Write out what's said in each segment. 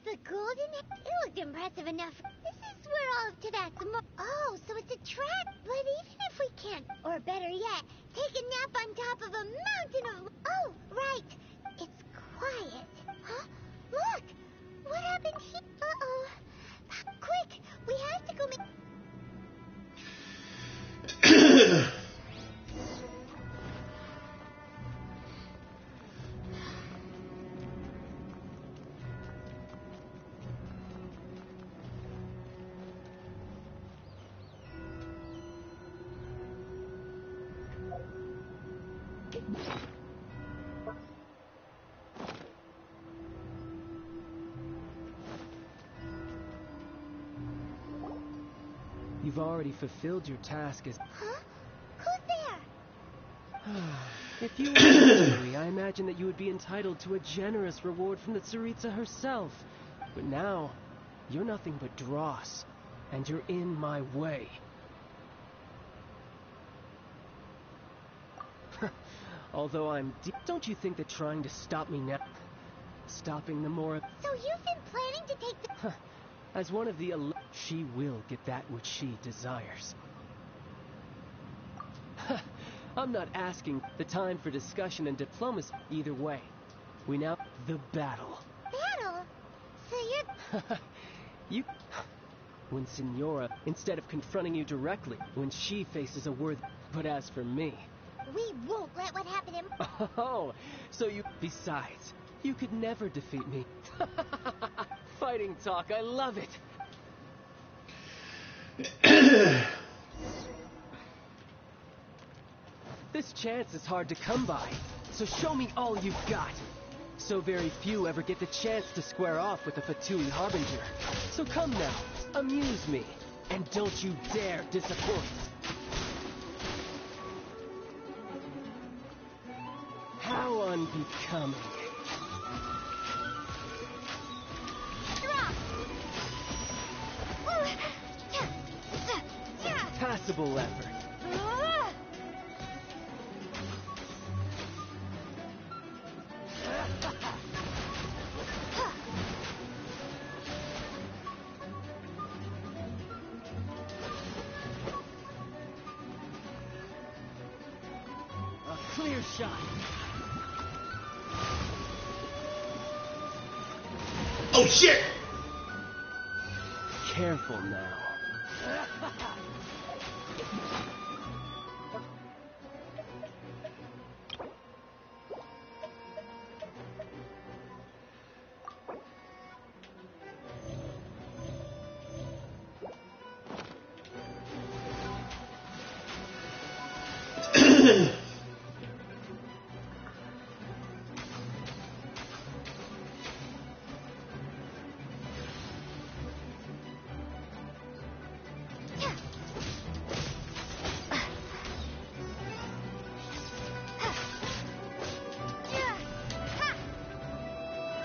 The golden... It looked impressive enough. This is where all of Tadak's Oh, so it's a trap. But even if we can't, or better yet, take a nap on top of a mountain of... Oh, right. It's quiet. Huh? Look! What happened here? Uh-oh. Quick! We have to go make... You've already fulfilled your task as... Huh? Who's there? If you were Tsuri, I imagine that you would be entitled to a generous reward from the Tsaritsa herself. But now, you're nothing but dross, and you're in my way. Although I'm don't you think that trying to stop me now... Stopping the more... So you've been planning to take the... As one of the she will get that which she desires. I'm not asking the time for discussion and diplomacy either way. We now... The battle. Battle? So you're... You... When Signora, instead of confronting you directly, when she faces a worthy... But as for me... We won't let what happened in... Oh, so you... Besides, you could never defeat me. Fighting talk, I love it. This chance is hard to come by, so show me all you've got. So very few ever get the chance to square off with the Fatui Harbinger. So come now, amuse me, and don't you dare disappoint. How unbecoming. Passable effort. A clear shot. Oh shit! Careful now.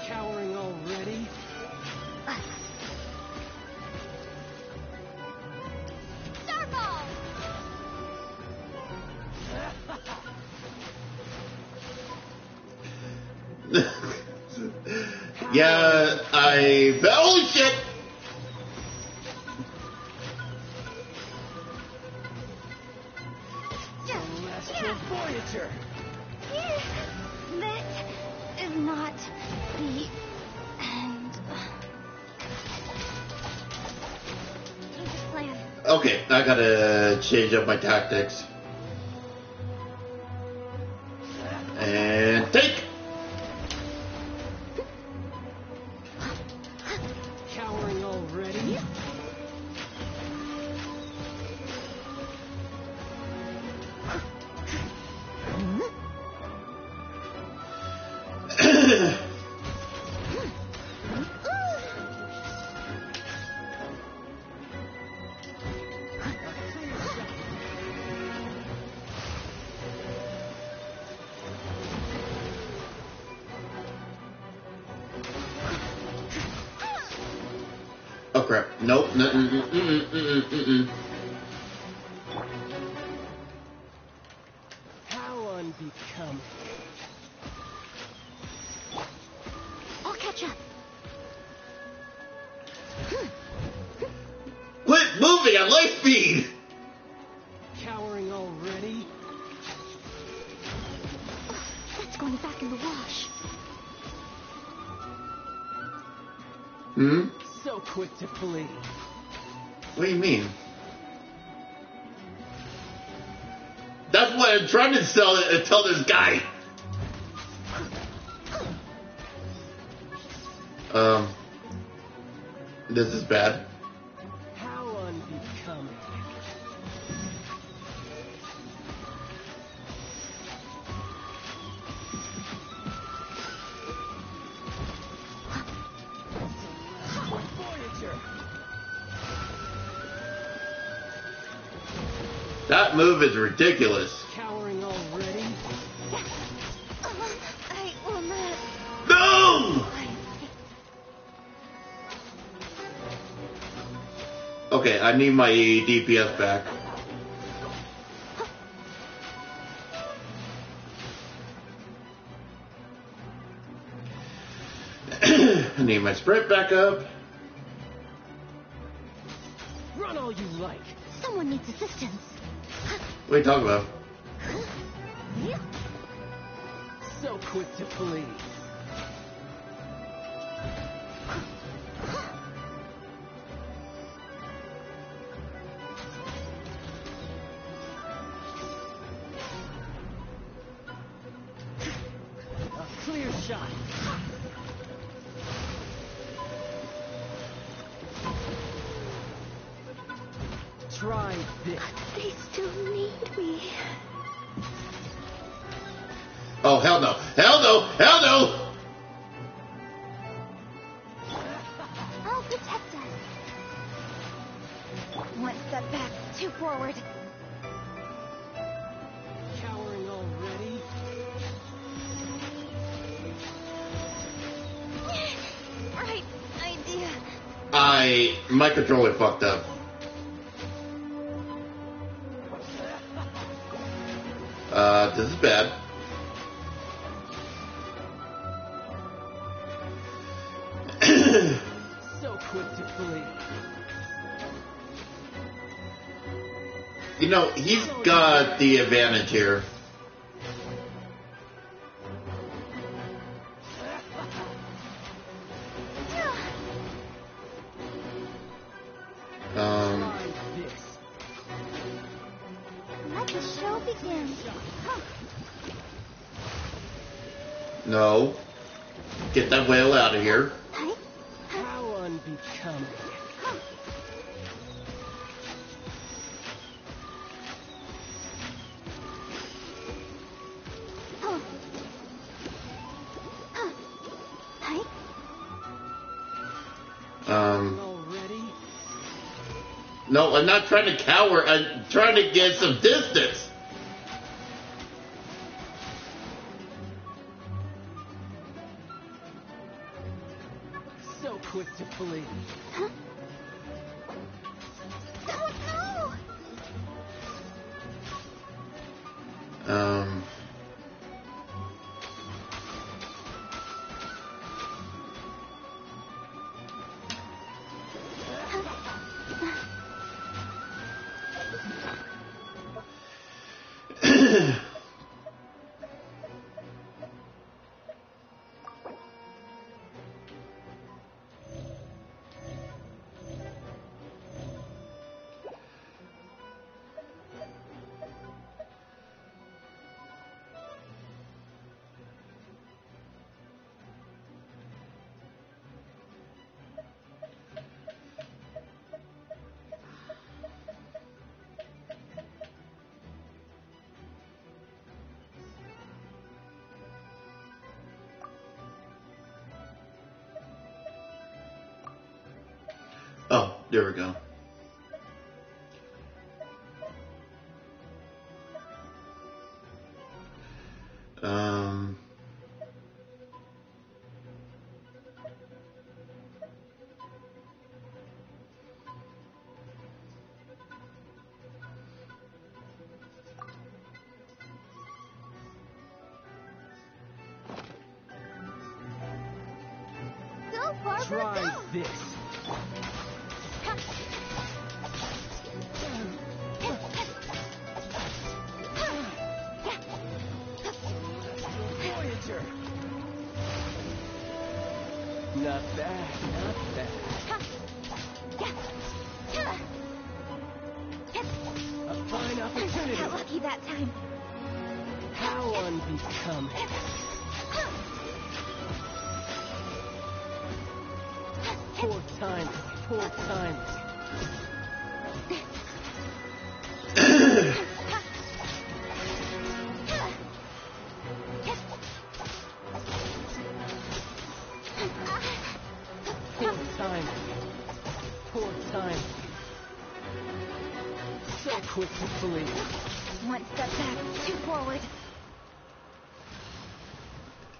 Cowering already? Starfall! Yeah, holy shit! Celestial Voyager! That is not the end. Change of plan. Okay, I gotta change up my tactics. And take! Cowering already? crap. Nope. How unbecoming. I'll catch up. Quit moving at light speed! Cowering already? That's going back in the wash. Hmm? So quick to flee. What do you mean? That's what I'm trying to tell this guy. This is bad. How unbecoming. Voyager. That move is ridiculous. Cowering already? I will not. No! Okay, I need my DPS back. I need my sprint back up. Run all you like. Someone needs assistance. What are you talking about? So quick to flee. A clear shot. Try this. They still need me. Oh, hell no. Hell no. Hell no. I'll protect us. One step back, two forward. Cowering already? Right idea. My controller fucked up. This is bad. So quick to flee. You know, he's got the advantage here. Try this. Let the show begin. No. Get that whale out of here. How unbecoming. Already? No, I'm not trying to cower. I'm trying to get some distance. So quick to flee. Oh, there we go. Barbara, Try go! this. Voyager. Not bad, not bad. A fine opportunity. Got lucky that time. How unbecoming. Poor timing, poor timing. Poor timing. Poor timing. So quick to flee. One step back, two forward.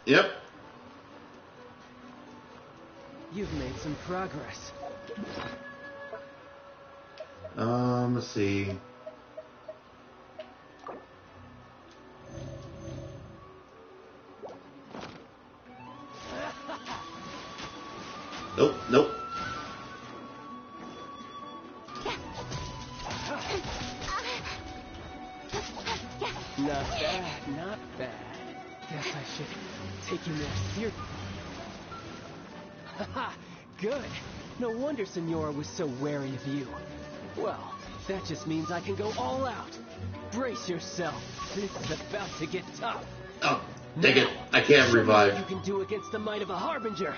Yep. You've made some progress. Let's see. Nope, nope. Not bad, not bad. Guess I should take you more seriously. Haha, good. No wonder Senora was so wary of you. Well, that just means I can go all out. Brace yourself. This is about to get tough. Oh, dang it. I can't Show me what revive. you can do against the might of a Harbinger.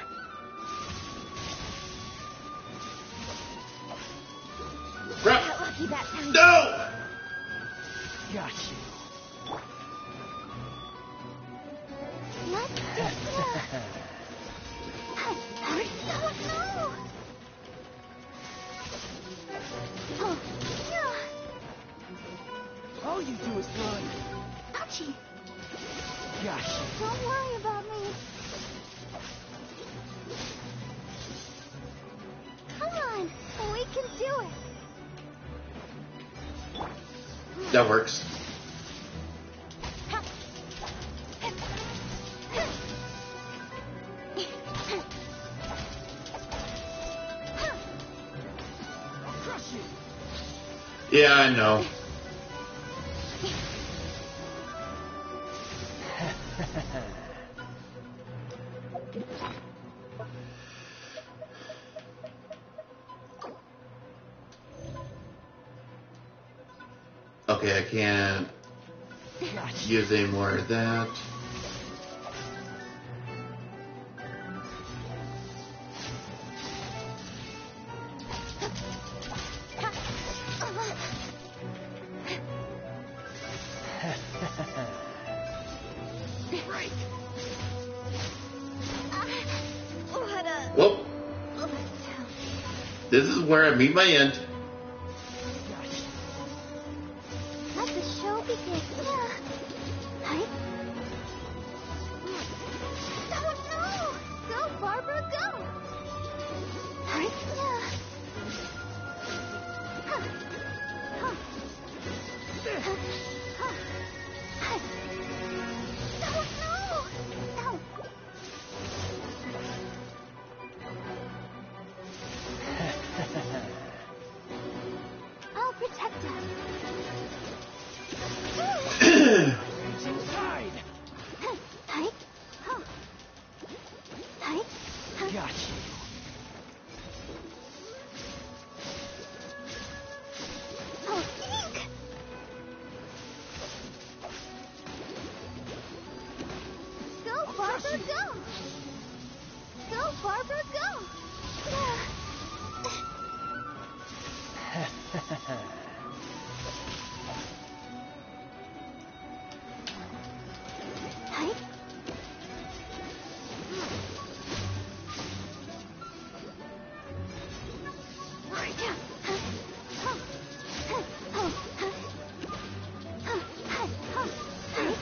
Crap. Got lucky that time. No! Got you. Let's get no! Oh, yeah. All you do is run. Ouchie. Got you. Don't worry about me. Come on, we can do it. That works. Crush you. Yeah, I know. Okay, I can't Got you. use any more of that. Right. What a... Well, letdown. this is where I meet my end. Got you. Let the show begin. Yeah. Hi. Oh no! Go, Barbara, go! Hi. Yeah. Huh. Huh. Huh. Huh. Hi. Oh no! No. I'll protect us. Reaching side. Tight. Huh. Tight. Huh. Got you. Oh, eek. Go, Barbara, go. Go, Barbara, go. Yeah. Tight. Right. Yeah. Huh. Huh. Huh. Oh. Huh. Huh. Huh. Huh. Tight.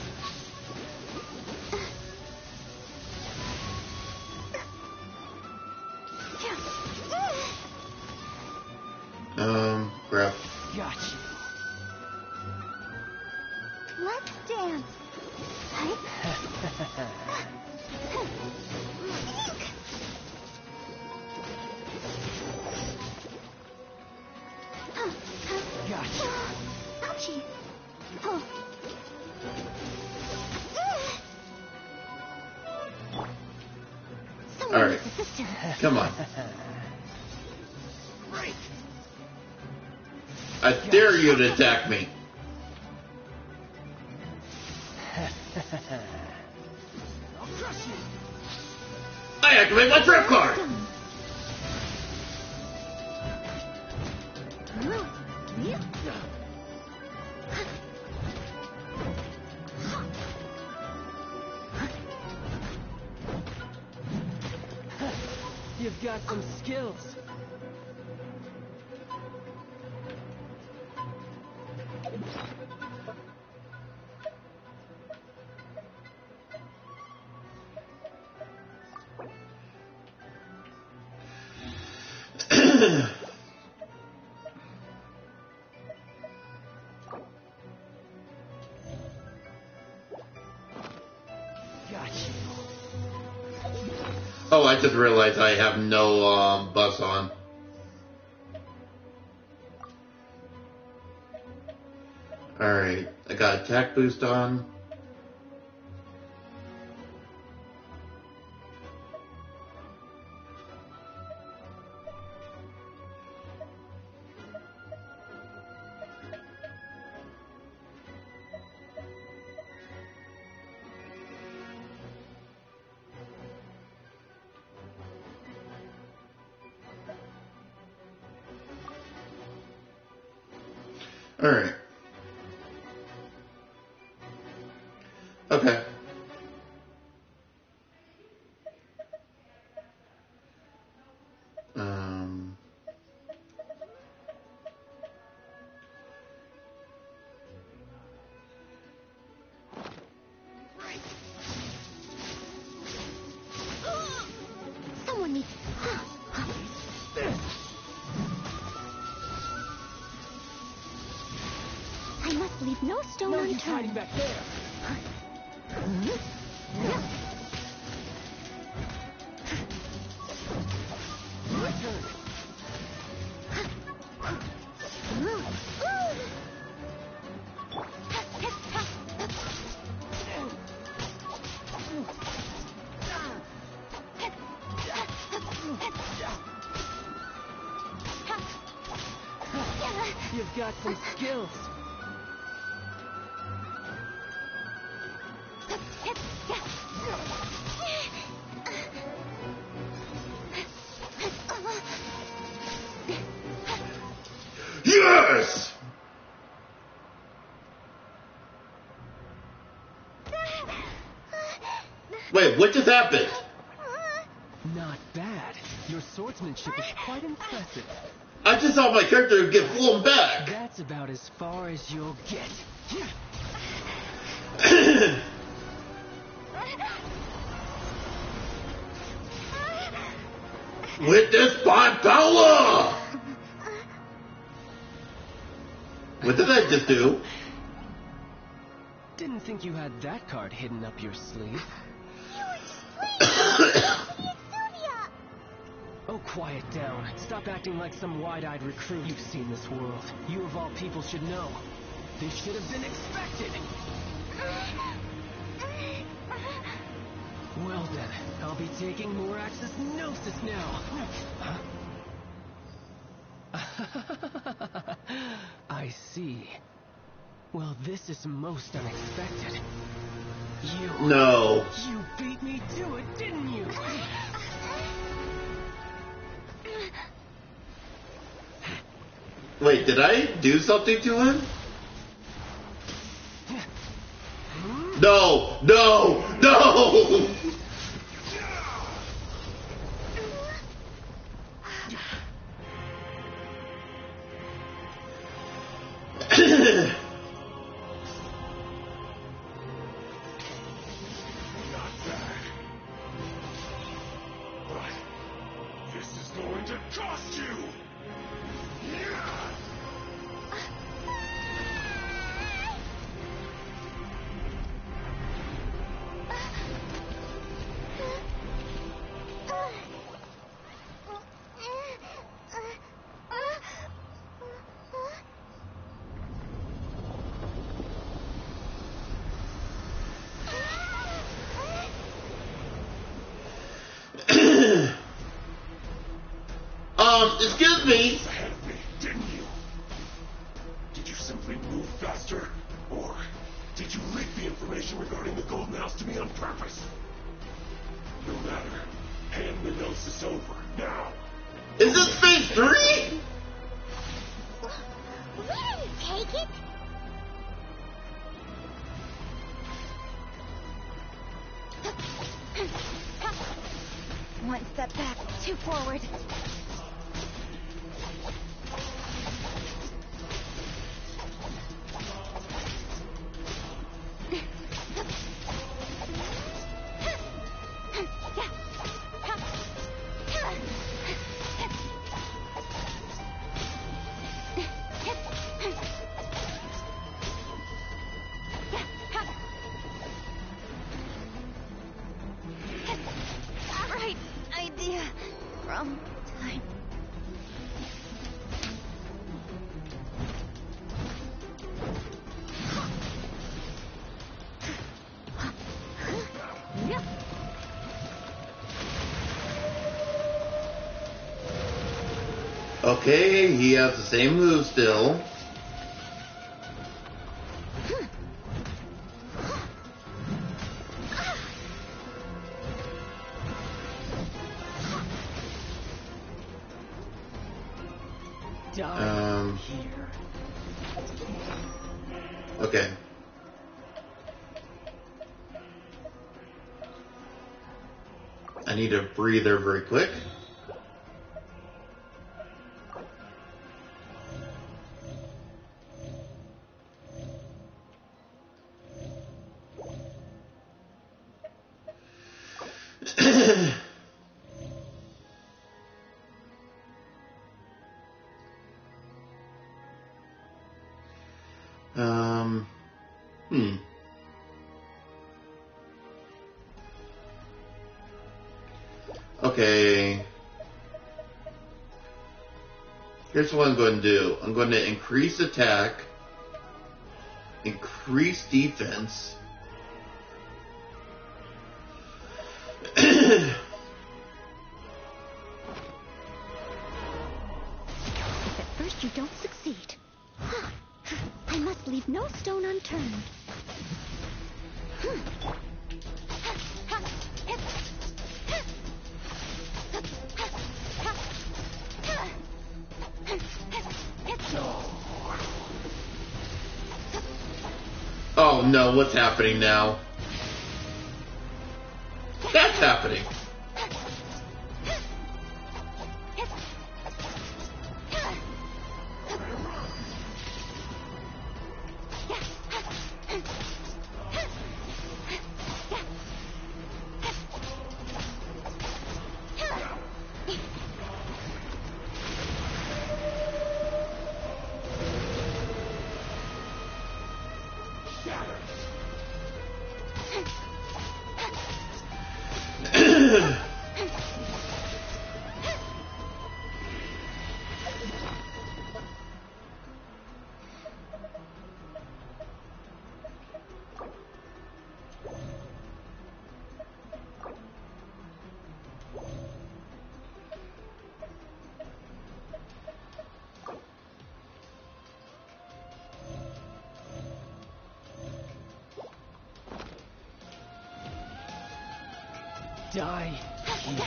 Crap. Got you. Let's dance. Tight. Ouchie. Oh. Someone Alright. needs assistance. Come on. Right. I dare you to attack me. I'll crush you. I activate my trap card! You've got some skills. Got you. Oh, I just realized I have no bus on. Alright, I got attack boost on. Alright. Okay. Someone needs... I must leave no stone No use hiding unturned. back there. My turn. You've got some skills. Yes! Wait, what just happened? Not bad. Your swordsmanship is quite impressive. I just saw my character get flown back. That's about as far as you'll get. Witness my power! What did I just do? Didn't think you had that card hidden up your sleeve. Oh, quiet down. Stop acting like some wide-eyed recruit. You've seen this world. You of all people should know. This should have been expected. Well then, I'll be taking more Axis Gnosis now. I see. Well, this is most unexpected. No. You beat me to it, didn't you? Wait, did I do something to him? No! No! No! This is going to cost you! me! Ahead of me, didn't you? Did you simply move faster? Or did you leak the information regarding the Golden House to me on purpose? No matter. Hand the gnosis over, now! Is this phase 3? We didn't take it. One step back, two forward. Right idea. Wrong time. Okay, he has the same move still. Here. Okay. I need a breather very quick. Okay. Here's what I'm going to do. I'm going to increase attack, increase defense. If at first you don't succeed, I must leave no stone unturned. Oh no, what's happening now? That's happening. Die here.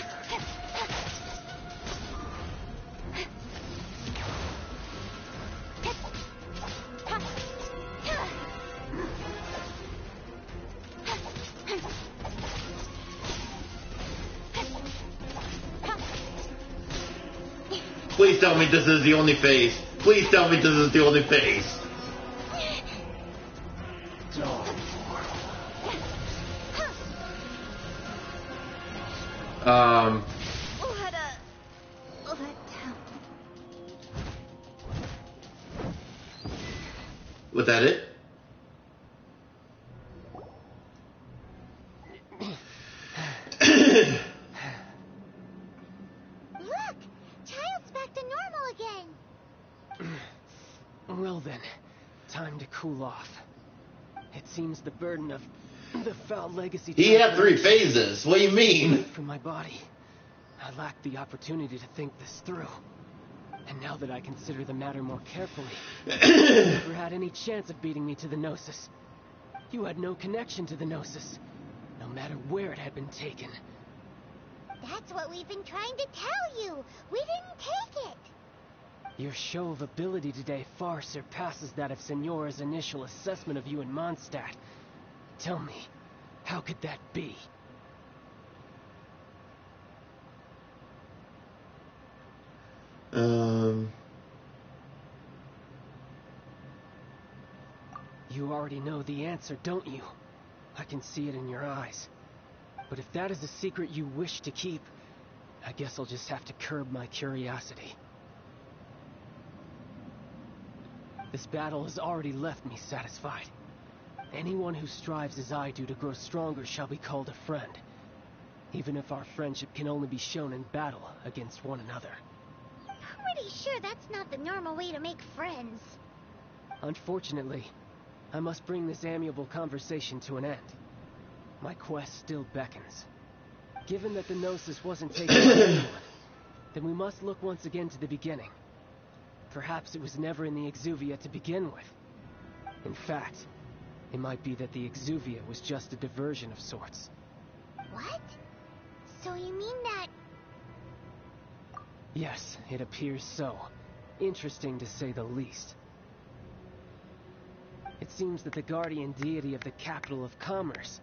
Please tell me this is the only phase. Please tell me this is the only phase. Was that it? Look! Child's back to normal again. Well then, time to cool off. It seems the burden of the foul legacy... He had 3 phases. What do you mean? ...from my body. I lacked the opportunity to think this through. And now that I consider the matter more carefully, you never had any chance of beating me to the Gnosis. You had no connection to the Gnosis, no matter where it had been taken. That's what we've been trying to tell you. We didn't take it. Your show of ability today far surpasses that of Signora's initial assessment of you in Mondstadt. Tell me, how could that be? You already know the answer, don't you? I can see it in your eyes. But if that is a secret you wish to keep, I guess I'll just have to curb my curiosity. This battle has already left me satisfied. Anyone who strives as I do to grow stronger shall be called a friend, even if our friendship can only be shown in battle against one another. Pretty sure that's not the normal way to make friends. Unfortunately, I must bring this amiable conversation to an end. My quest still beckons. Given that the Gnosis wasn't taken by anyone, then we must look once again to the beginning. Perhaps it was never in the Exuvia to begin with. In fact, it might be that the Exuvia was just a diversion of sorts. What? So you mean that... Yes, it appears so. Interesting to say the least. It seems that the guardian deity of the capital of commerce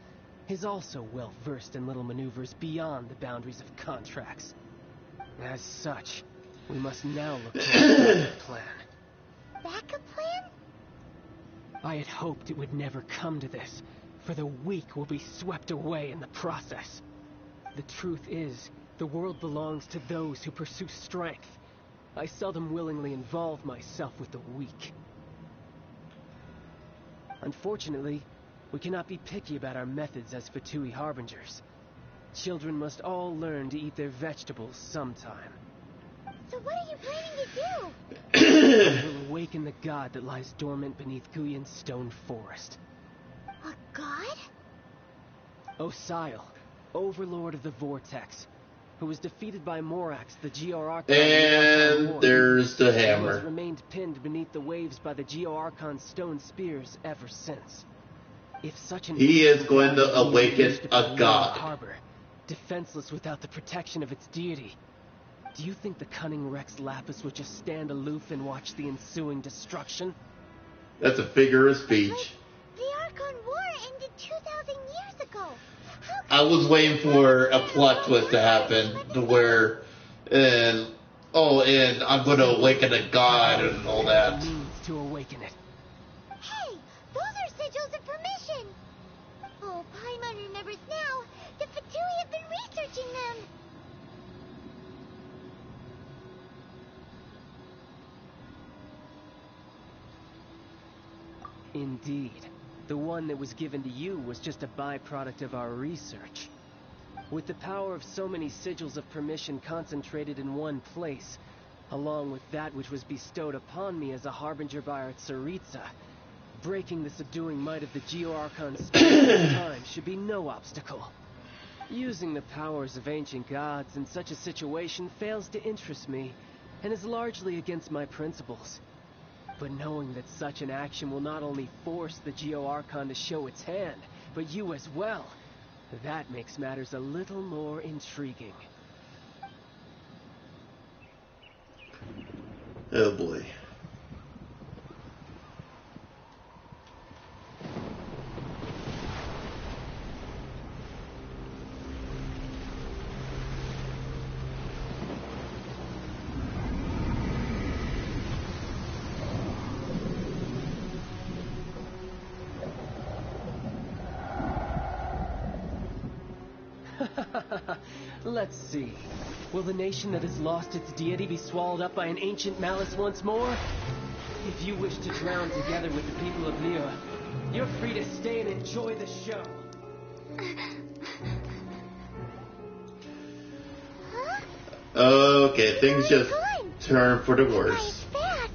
is also well versed in little maneuvers beyond the boundaries of contracts. As such, we must now look to a backup plan. backup plan? I had hoped it would never come to this, for the weak will be swept away in the process. The truth is, the world belongs to those who pursue strength. I seldom willingly involve myself with the weak. Unfortunately, we cannot be picky about our methods as Fatui Harbingers. Children must all learn to eat their vegetables sometime. So what are you planning to do? I will awaken the god that lies dormant beneath Guyan's stone forest. A god? Osial, overlord of the Vortex, who was defeated by Morax, the Geo-Archon. And there's the Who has hammer. remained pinned beneath the waves by the Geo-Archon's stone spears ever since. If such an He is going to being awaken wished to a pollute the god. harbor, defenseless without the protection of its deity, do you think the cunning Rex Lapis would just stand aloof and watch the ensuing destruction? That's a figure of speech. The Archon War ended 2,000 years ago. I was waiting for a plot twist to happen to where, and I'm going to awaken a god and all that. Means to awaken it. Hey, those are sigils of permission. Oh, Paimon remembers now. The Fatui have been researching them. Indeed. The one that was given to you was just a byproduct of our research. With the power of so many sigils of permission concentrated in one place, along with that which was bestowed upon me as a harbinger by our Tsaritsa, breaking the subduing might of the Geo-Archon's spirit of time should be no obstacle. Using the powers of ancient gods in such a situation fails to interest me, and is largely against my principles. But knowing that such an action will not only force the Geo-Archon to show its hand, but you as well, that makes matters a little more intriguing. Oh boy. Let's see. Will the nation that has lost its deity be swallowed up by an ancient malice once more? If you wish to drown together with the people of Liyue, you're free to stay and enjoy the show. Huh? Okay, things just Fun. turn for the That worse. guy's fast.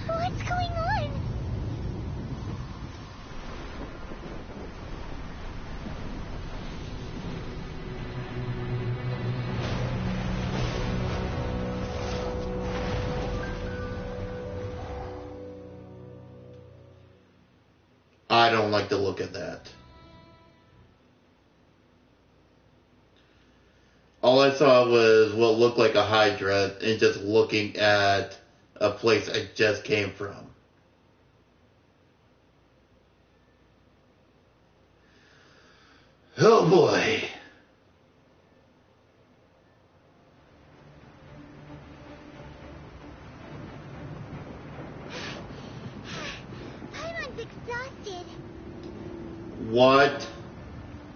What's going on? I don't like the look of that. All I saw was what looked like a Hydra, and just looking at a place I just came from. Oh boy. Paimon's exhausted. What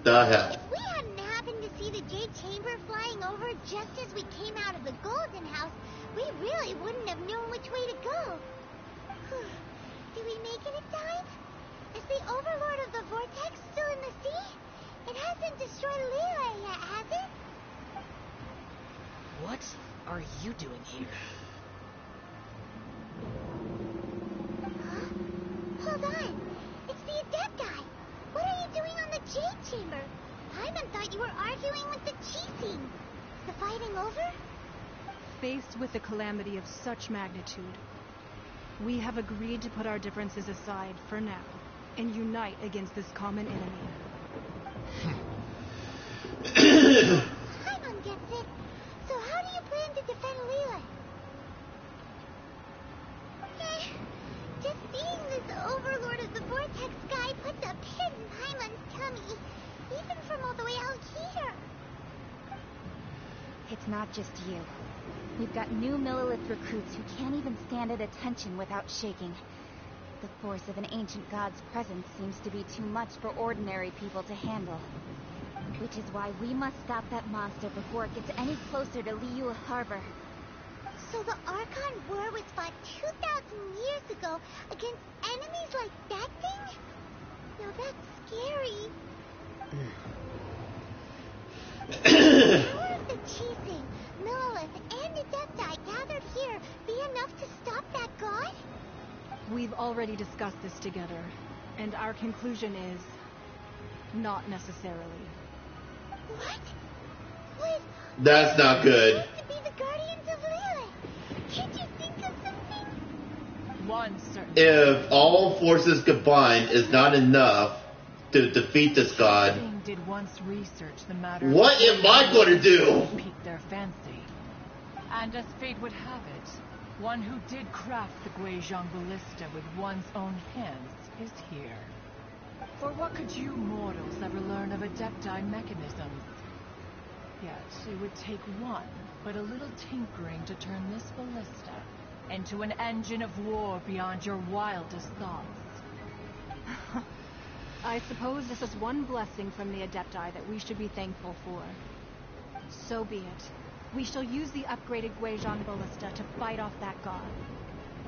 the hell? If we hadn't happened to see the Jade Chamber flying over just as we came out of the Golden House, we really wouldn't have known which way to go. Did we make it in time? Is the Overlord of the Vortex still in the sea? It hasn't destroyed Leela yet, has it? What are you doing here? Huh? Hold on. It's the Adepti. What are you doing on the Jade Chamber? Paimon thought you were arguing with the Chising. Is the fighting over? Faced with a calamity of such magnitude, we have agreed to put our differences aside for now and unite against this common enemy. Paimon gets it. So how do you plan to defend Leela? Just seeing this Overlord of the Vortex guy puts a pin in Paimon's tummy, even from all the way out here. It's not just you. We've got new Millilith recruits who can't even stand at attention without shaking. The force of an ancient god's presence seems to be too much for ordinary people to handle. Which is why we must stop that monster before it gets any closer to Liyue Harbor. So the Archon War was fought 2,000 years ago against enemies like that thing? Now that's scary. The power of the Chising, Millilith, and Adepti gathered here be enough to stop that god? We've already discussed this together, and our conclusion is not necessarily. What? What? That's not good. To be the guardians of Lilith. Can't you think of something? One certain. If all forces combined is not enough to defeat this god, King did once research the matter. what am I going to do? Pique their fancy. And as fate would have it, one who did craft the Guizhong ballista with one's own hands is here. For what could you mortals ever learn of Adepti mechanisms? Yet it would take one, but a little tinkering to turn this ballista into an engine of war beyond your wildest thoughts. I suppose this is one blessing from the Adepti that we should be thankful for. So be it. We shall use the upgraded Guizhong ballista to fight off that god.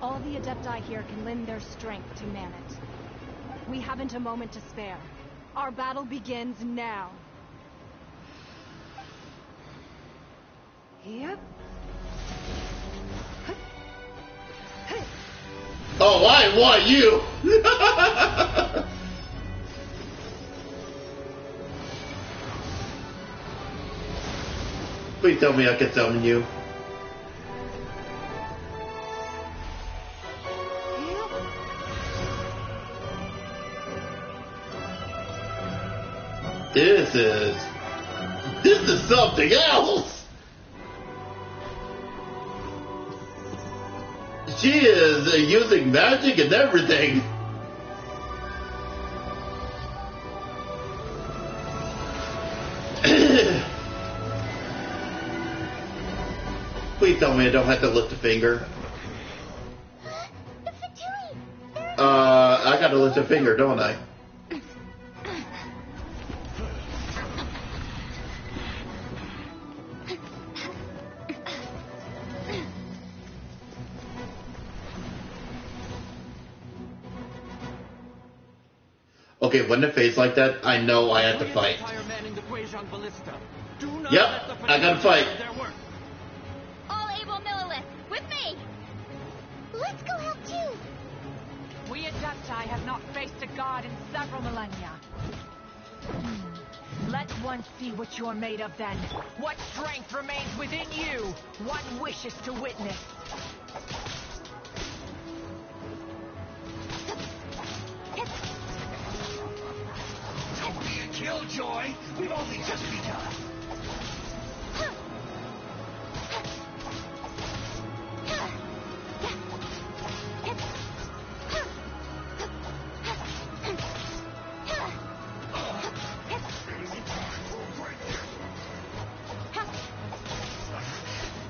All the Adepti here can lend their strength to man it. We haven't a moment to spare. Our battle begins now. Yep. Oh, I want you! Please tell me I can summon you. This is something else! She is using magic and everything. Please tell me I don't have to lift a finger. The Fatui! I gotta lift a finger, don't I? Okay, when it fades like that, I know I have to fight. Yep, I gotta fight. All able Millilith, with me! Let's go help too! We Adepti have not faced a god in several millennia. Let one see what you're made of then. What strength remains within you? One wishes to witness. no joy. We've only just begun.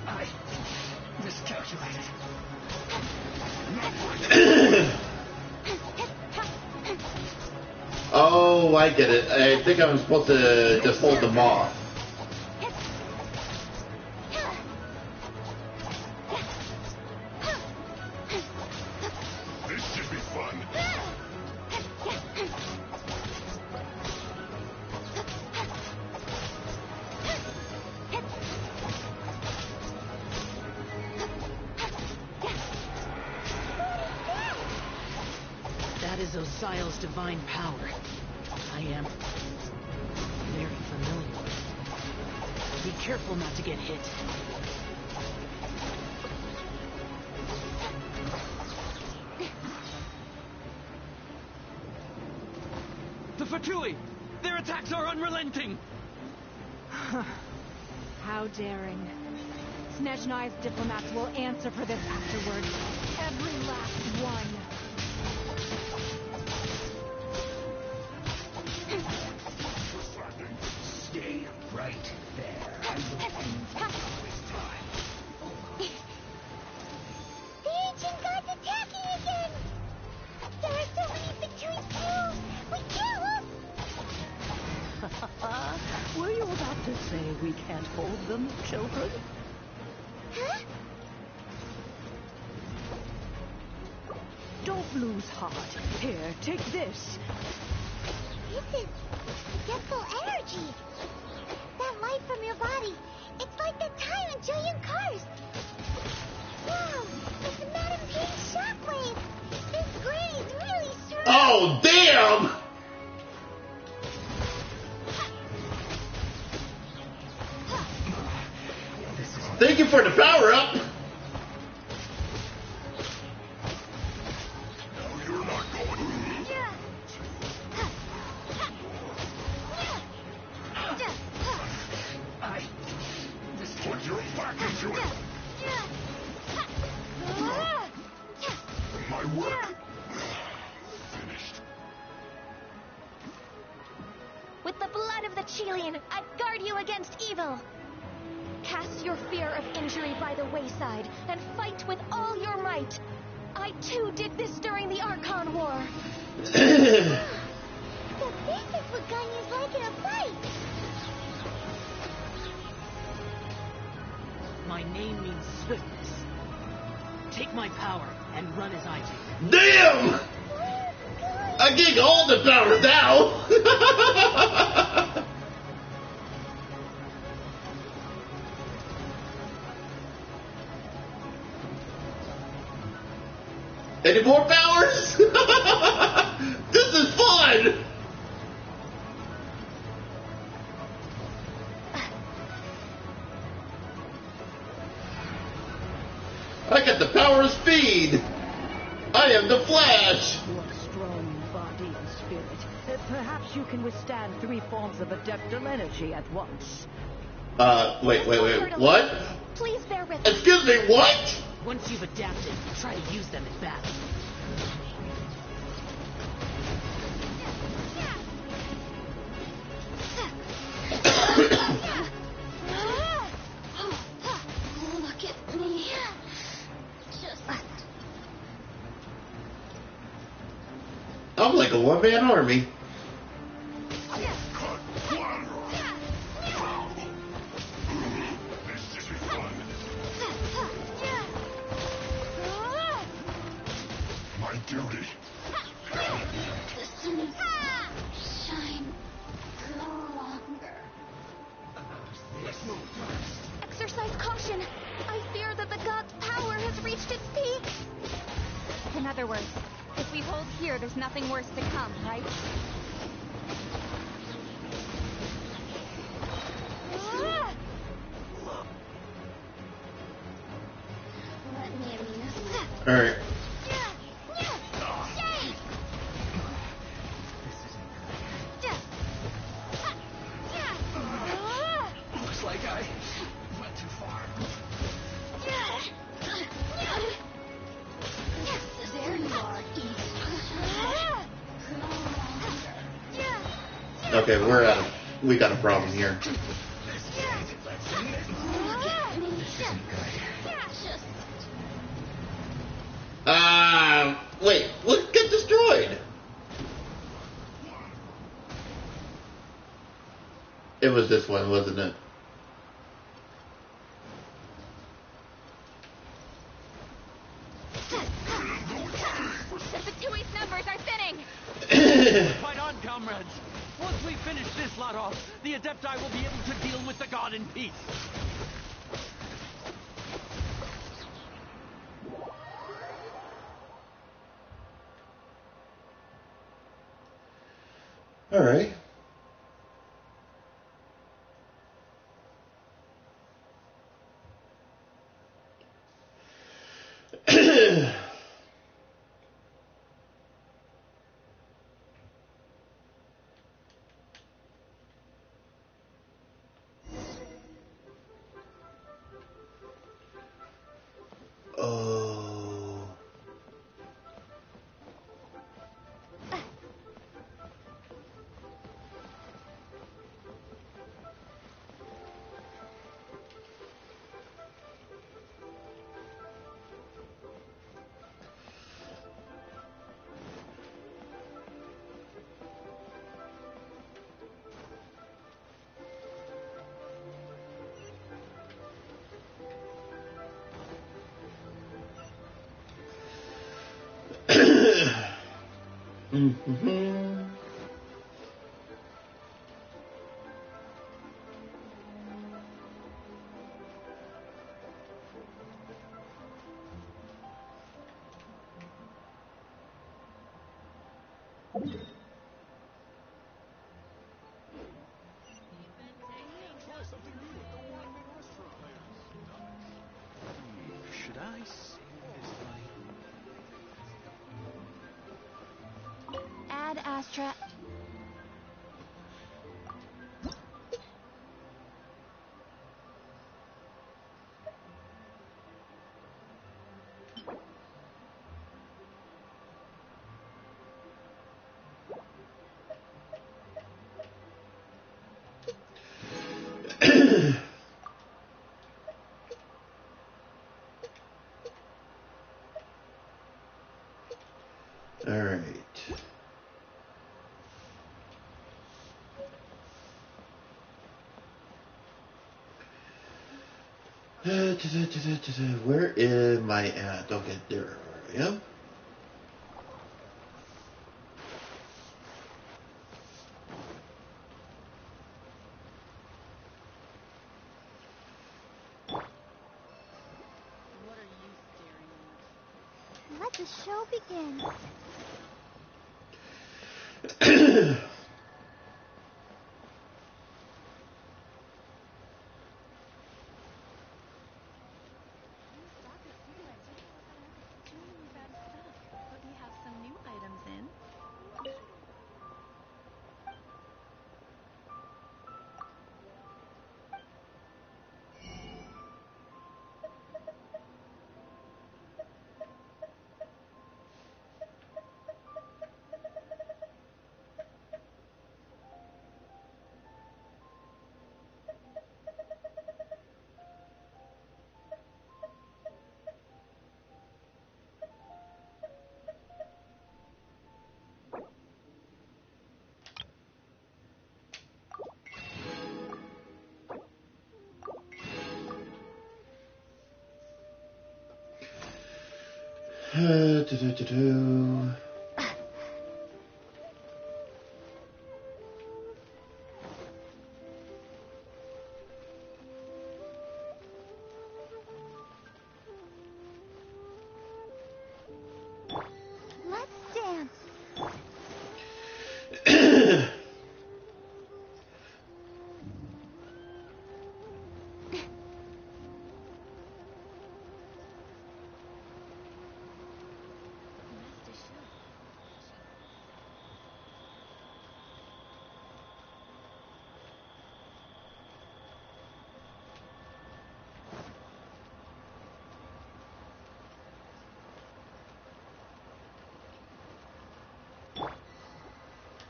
I miscalculated. Oh, I get it. I think I'm supposed to just hold them off. This should be fun. That is Osial's divine power. I am very familiar with it. Be careful not to get hit. The Fatui! Their attacks are unrelenting! How daring. Snezhnai's diplomats will answer for this afterward. Every last one. Stay right there. I will end this time. The ancient god's attacking again! There are so many Fatui too! We can't hold... Were you about to say we can't hold them, children? Huh? Don't lose heart. Here, take this. This is forgetful energy. That light from your body. It's like the time in Julian Karst. Wow, it's Madame Ping's shockwave. This grain's really strong. Oh, damn! Thank you for the power up. No, you're not going. Put your back into it. My work finished. With the blood of the Chelian, I guard you against evil. Cast your fear of injury by the wayside and fight with all your might. I too did this during the Archon War. So this is what Ganya's like in a fight. My name means swiftness. Take my power and run as I do. Damn! I get all the power now. Any more powers? This is fun! I got the power of speed! I am the Flash! You are strong in body and spirit. Perhaps you can withstand 3 forms of adeptal energy at once. Wait, what? Please bear with me. Excuse me, what? Once you've adapted, try to use them in battle. Look at me. Just... I'm like a one-man army. This should be fun. My duty. The sun shine longer. Let's move. Exercise caution. I fear that the god's power has reached its peak. In other words, if we hold here, there's nothing worse to come, right? Let me amuse myself. Alright. Okay, we got a problem here. Wait, what got destroyed? It was this one, wasn't it? The Fatui's numbers are thinning! Fight on, comrades! Once we finish this lot off, the Adepti will be able to deal with the god in peace. Alright. Oh. Mm-hmm. Should I save this fight? Add Astra. Alright. Where am I at? Okay, there I am. What are you staring at? Let the show begin. But we have some new items in. Let's dance.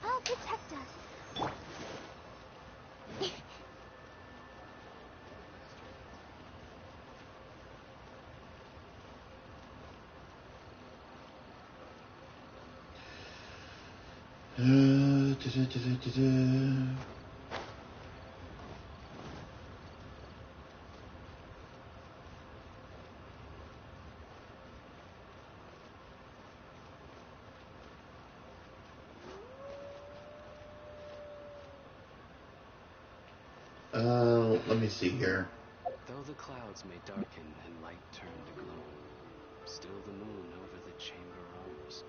I'll protect us. Let me see here. Though the clouds may darken and light turn to gloom, still the moon over the chamber roams.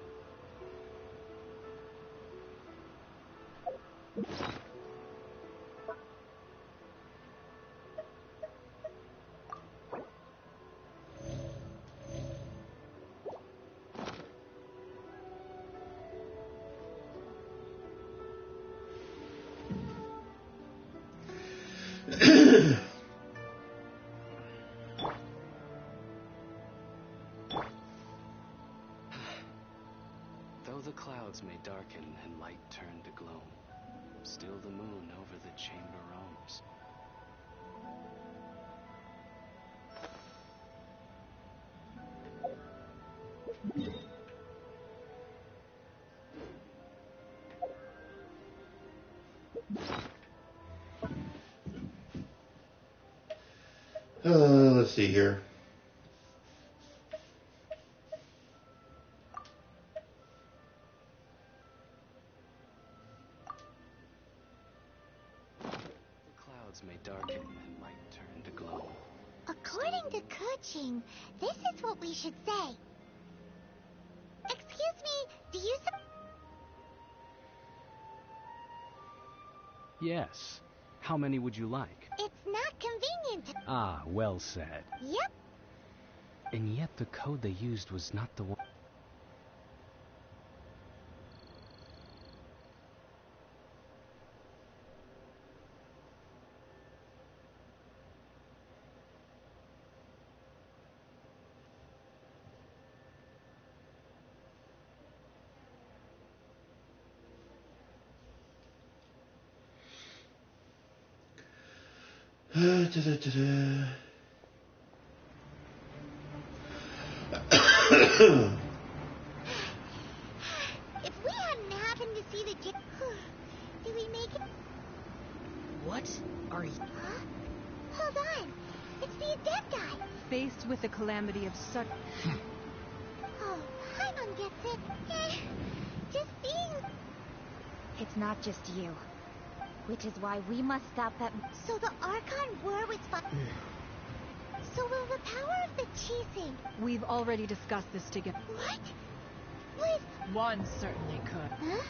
Though the clouds may darken and light turn to gloom, still the moon over the chamber roams. Let's see here. May darken and light turn to gloom. According to Kuching, this is what we should say. Excuse me, do you... Yes. How many would you like? It's not convenient. Ah, well said. Yep. And yet the code they used was not the one... If we hadn't happened to see the... Did we make it? What are you... Huh? Hold on. It's the Adepti. Faced with the calamity of such... Oh, Paimon gets it. Just being... It's not just you. Which is why we must stop that... So the Archon war was fun. So will the power of the Qixing... We've already discussed this together. What? With... One certainly could. Huh?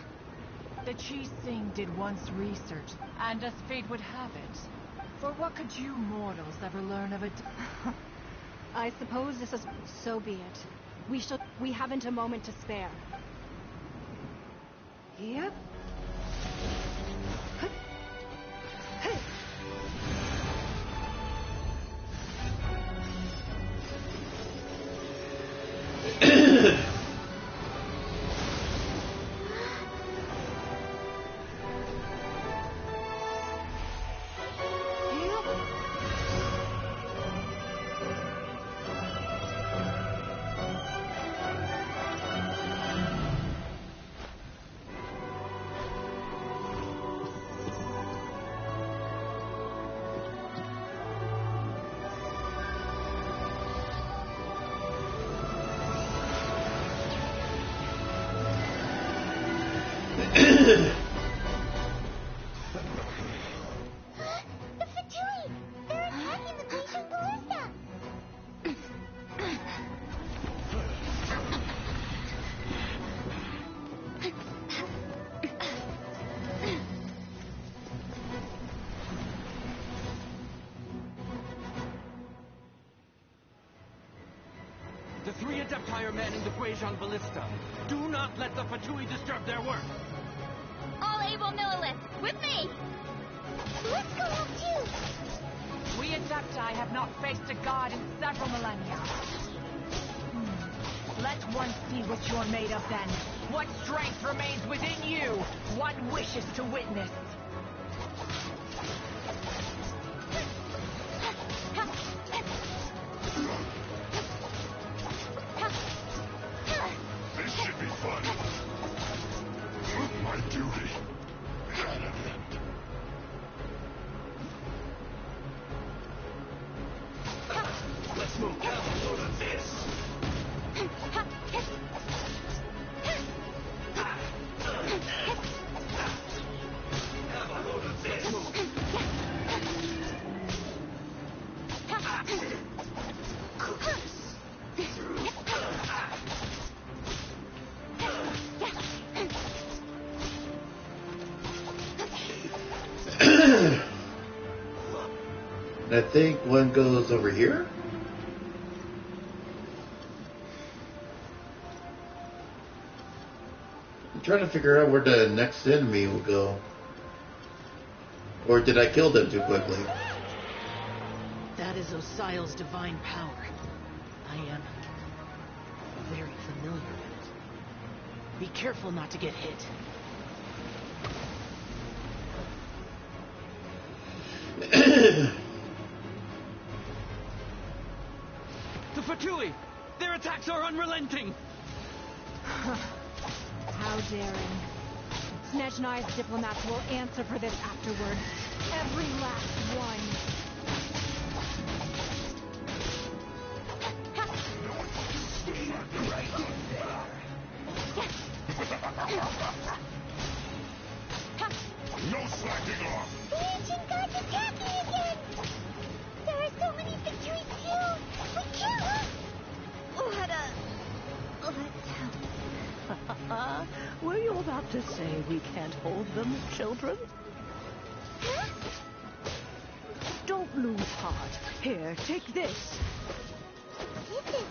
The Qixing did once research, and as fate would have it. For what could you mortals ever learn of it? I suppose this is... So be it. We haven't a moment to spare. Yep. The Fatui! They're attacking the Genshin ballista! The three Adepti are manning the Guizhong ballista. Do not let the Fatui disturb their work. All able Milliliths, with me! Let's go help too! We Adepti have not faced a god in several millennia. Let one see what you're made of then. What strength remains within you? One wishes to witness. This should be fun. My I think one goes over here. I'm trying to figure out where the next enemy will go. Or did I kill them too quickly? That is Osial's divine power. I am very familiar with it. Be careful not to get hit. The Fatui! Their attacks are unrelenting! How daring. Snezhnai's diplomats will answer for this afterward. Every last one. No slacking off! The ancient gods attacking again! There are so many victories too! We can't let us Were you about to say we can't hold them, children? Huh? Don't lose heart. Here, take this. Listen,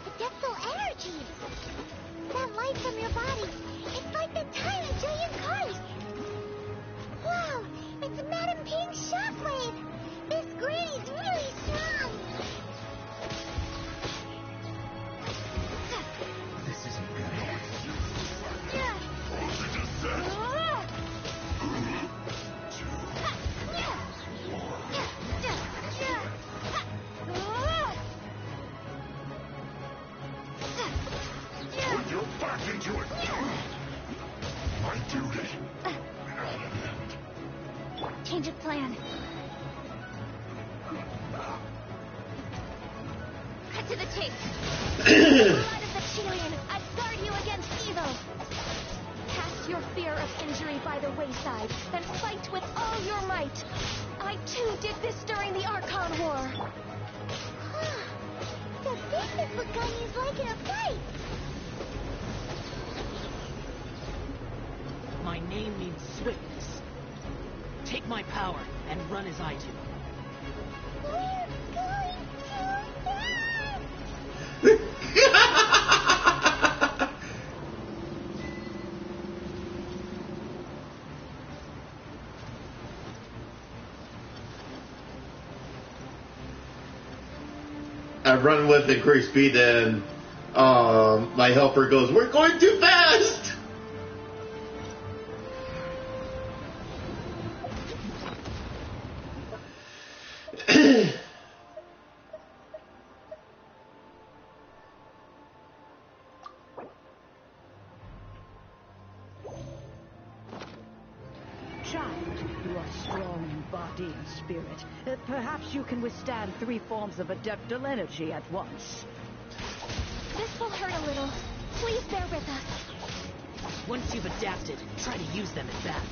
the depthful energy! That light from your body, it's like the tiny giant cars! Wow, it's Madame Ping's shockwave! This granny's really strong! This isn't good. Put your back into it! My duty! Change of plan. Cut to the chase. Blood of the Chilean, I guard you against evil. Cast your fear of injury by the wayside, then fight with all your might. I too did this during the Archon War. The business Pagani's like in a fight! My name means swiftness. Take my power and run as I do. We're going I run with increased speed and my helper goes, "We're going too fast!" Child, you are strong in body and spirit. Perhaps you can withstand 3 forms of adeptal energy at once. This will hurt a little. Please bear with us. Once you've adapted, try to use them in battle.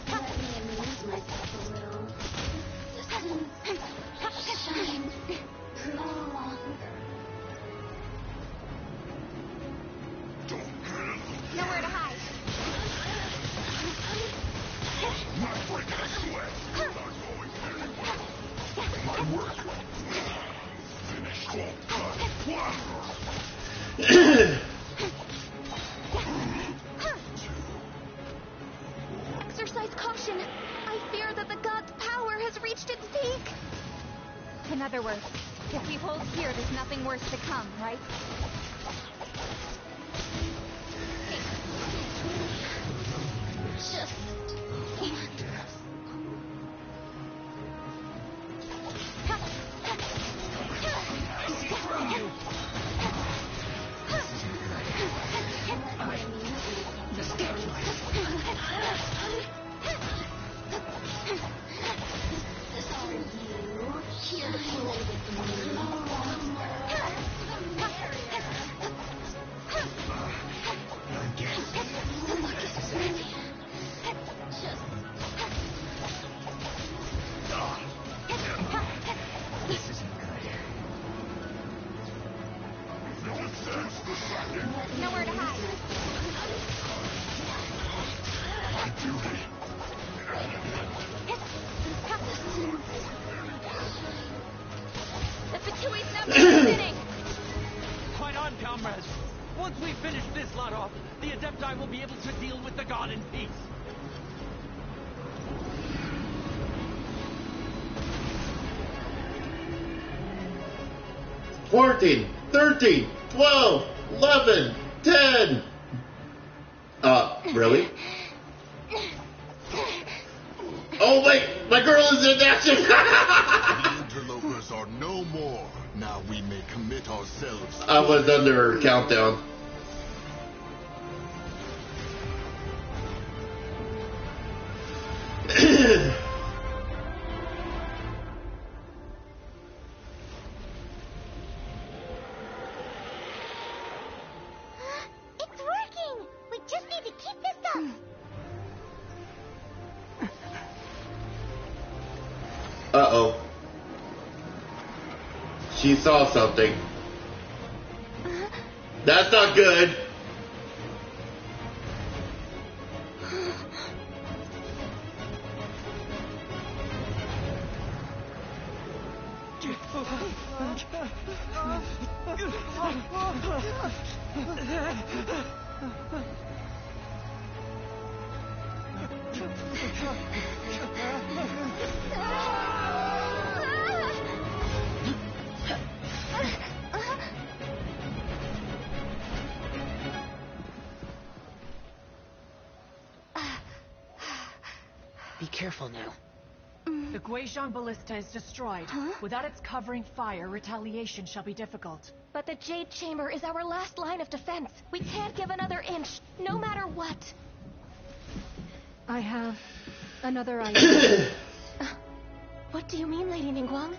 Let me amuse myself a little. The sun shines no longer. Nowhere to hide. Not breaking a sweat! Not going anywhere! My work! Finish cold cut! Exercise caution. I fear that the god's power has reached its peak. In other words, if we hold here, there's nothing worse to come, right? Just death. Fatui's never spinning! Fight on, comrades! Once we finish this lot off, the Adepti will be able to deal with the god in peace. $14, $13, $12, $11, $10. Really? Oh wait, my girl is in action. The interlopers are no more. Now we may commit ourselves. I was under her countdown. It's working! We just need to keep this up! Uh-oh. She saw something. That's not good. Be careful now. The Guizhong Ballista is destroyed. Without its covering fire, retaliation shall be difficult. But the Jade Chamber is our last line of defense. We can't give another inch, no matter what. I have another idea. What do you mean, Lady Ningguang?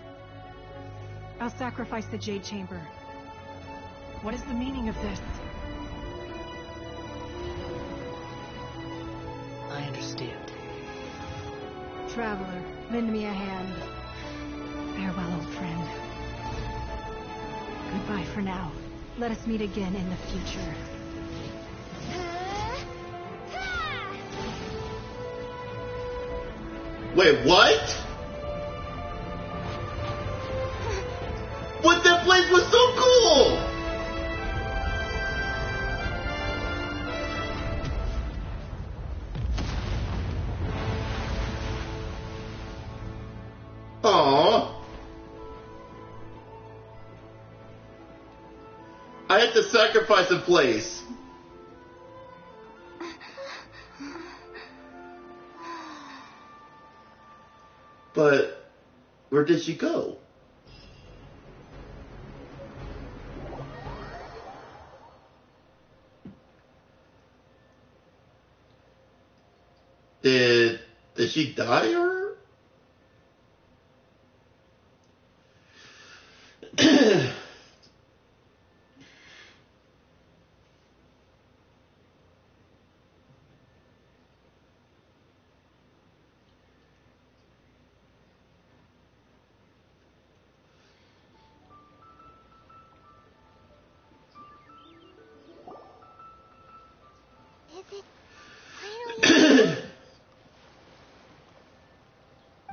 I'll sacrifice the Jade Chamber. What is the meaning of this? I understand. Traveler, lend me a hand. Farewell, old friend. Goodbye for now. Let us meet again in the future. Wait, what? But that place was so cool! Aww. I had to sacrifice a place. But where did she go? Did she die or?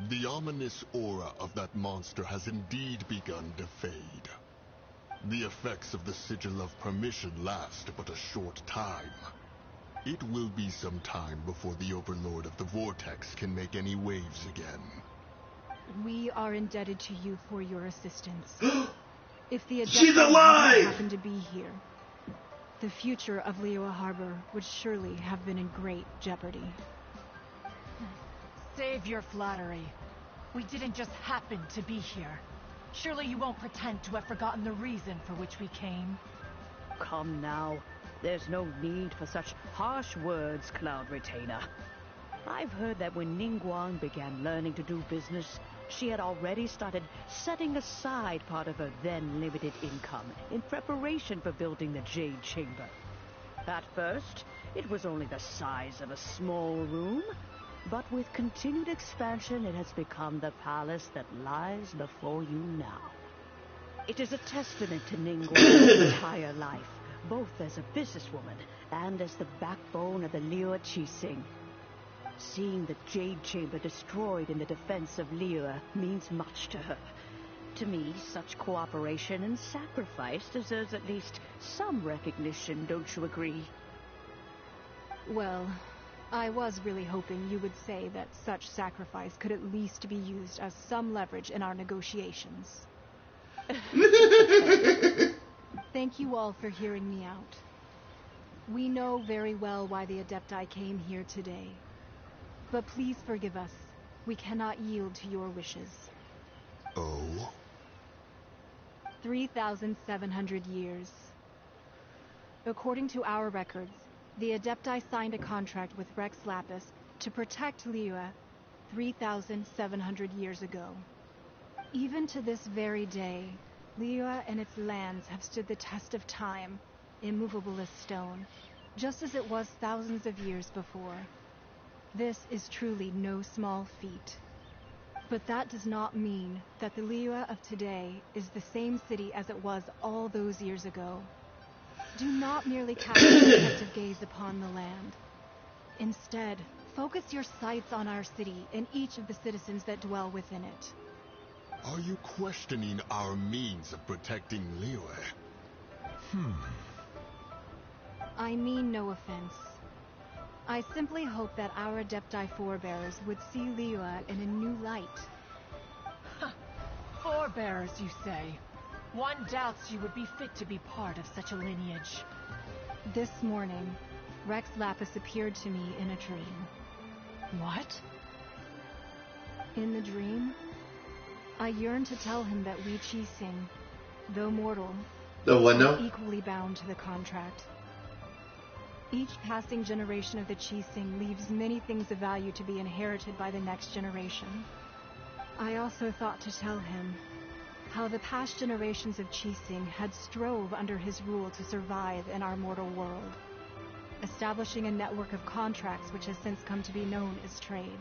The ominous aura of that monster has indeed begun to fade. The effects of the Sigil of Permission last but a short time. It will be some time before the Overlord of the Vortex can make any waves again. We are indebted to you for your assistance. If the She's alive! happened to be here, the future of Liyue Harbor would surely have been in great jeopardy. Save your flattery. We didn't just happen to be here. Surely you won't pretend to have forgotten the reason for which we came. Come now. There's no need for such harsh words, Cloud Retainer. I've heard that when Ningguang began learning to do business, she had already started setting aside part of her then limited income in preparation for building the Jade Chamber. At first, it was only the size of a small room, but with continued expansion it has become the palace that lies before you now. It is a testament to Ningguang's entire life, both as a businesswoman and as the backbone of the Liyue Qixing. Seeing the Jade Chamber destroyed in the defense of Liyue means much to her. To me, such cooperation and sacrifice deserves at least some recognition, don't you agree? Well, I was really hoping you would say that such sacrifice could at least be used as some leverage in our negotiations. Thank you all for hearing me out. We know very well why the Adepti came here today. But please forgive us. We cannot yield to your wishes. Oh? 3,700 years. According to our records, the Adepti signed a contract with Rex Lapis to protect Liyue 3,700 years ago. Even to this very day, Liyue and its lands have stood the test of time, immovable as stone, just as it was thousands of years before. This is truly no small feat. But that does not mean that the Liyue of today is the same city as it was all those years ago. Do not merely cast a protective gaze upon the land. Instead, focus your sights on our city and each of the citizens that dwell within it. Are you questioning our means of protecting Liyue? I mean no offense. I simply hope that our Adepti forebears would see Liyue in a new light. Forebearers, you say? One doubts you would be fit to be part of such a lineage. This morning, Rex Lapis appeared to me in a dream. What? In the dream, I yearned to tell him that we Qixing, though mortal, are equally bound to the contract. Each passing generation of the Qixing leaves many things of value to be inherited by the next generation. I also thought to tell him how the past generations of Qixing had strove under his rule to survive in our mortal world, establishing a network of contracts which has since come to be known as trade.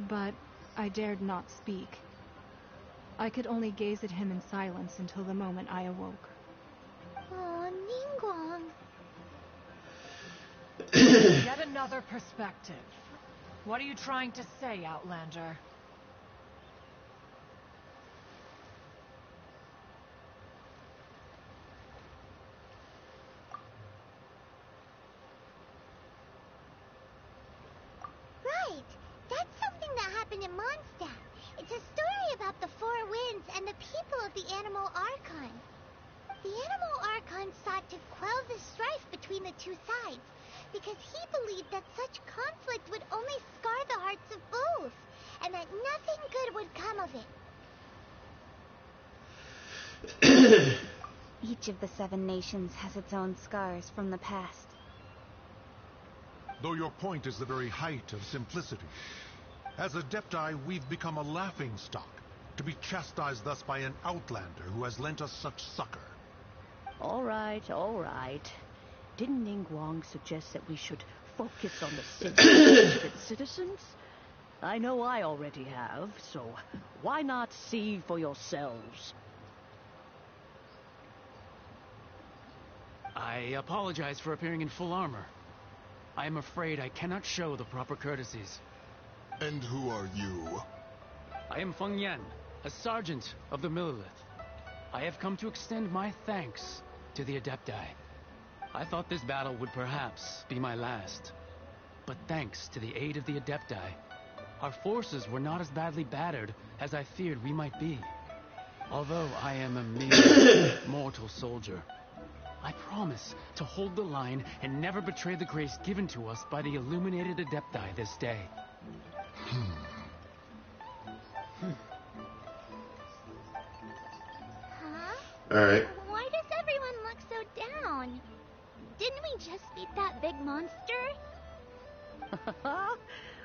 But I dared not speak. I could only gaze at him in silence until the moment I awoke. Oh, Ningguang. Yet another perspective. What are you trying to say, Outlander? Right. That's something that happened in Mondstadt. It's a story about the Four Winds and the people of the Animal Archon. The Animal Archon sought to quell the strife between the two sides, because he believed that such conflict would only scar the hearts of both, and that nothing good would come of it. Each of the 7 nations has its own scars from the past. Though your point is the very height of simplicity. As Adepti, we've become a laughingstock, to be chastised thus by an outlander who has lent us such succor. All right, all right. Didn't Ningguang suggest that we should focus on the city of its citizens? I know I already have, so why not see for yourselves? I apologize for appearing in full armor. I am afraid I cannot show the proper courtesies. And who are you? I am Feng Yan, a sergeant of the Millilith. I have come to extend my thanks to the Adepti. I thought this battle would perhaps be my last. But thanks to the aid of the Adepti, our forces were not as badly battered as I feared we might be. Although I am a mere mortal soldier, I promise to hold the line and never betray the grace given to us by the illuminated Adepti this day. Huh? Alright. Why does everyone look so down? Didn't we just beat that big monster?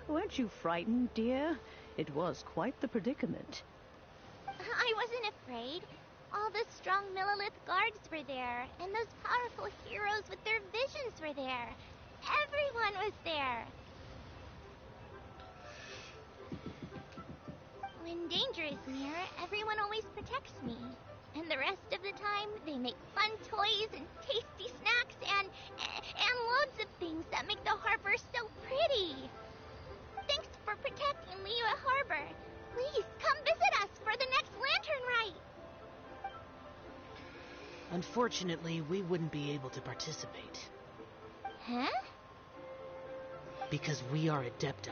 Weren't you frightened, dear? It was quite the predicament. I wasn't afraid. All the strong Millilith guards were there, and those powerful heroes with their visions were there. Everyone was there. When danger is near, everyone always protects me. And the rest of the time, they make fun toys and tasty snacks and loads of things that make the harbor so pretty. Thanks for protecting Liyue Harbor. Please come visit us for the next lantern Unfortunately, we wouldn't be able to participate. Huh? Because we are Adepti.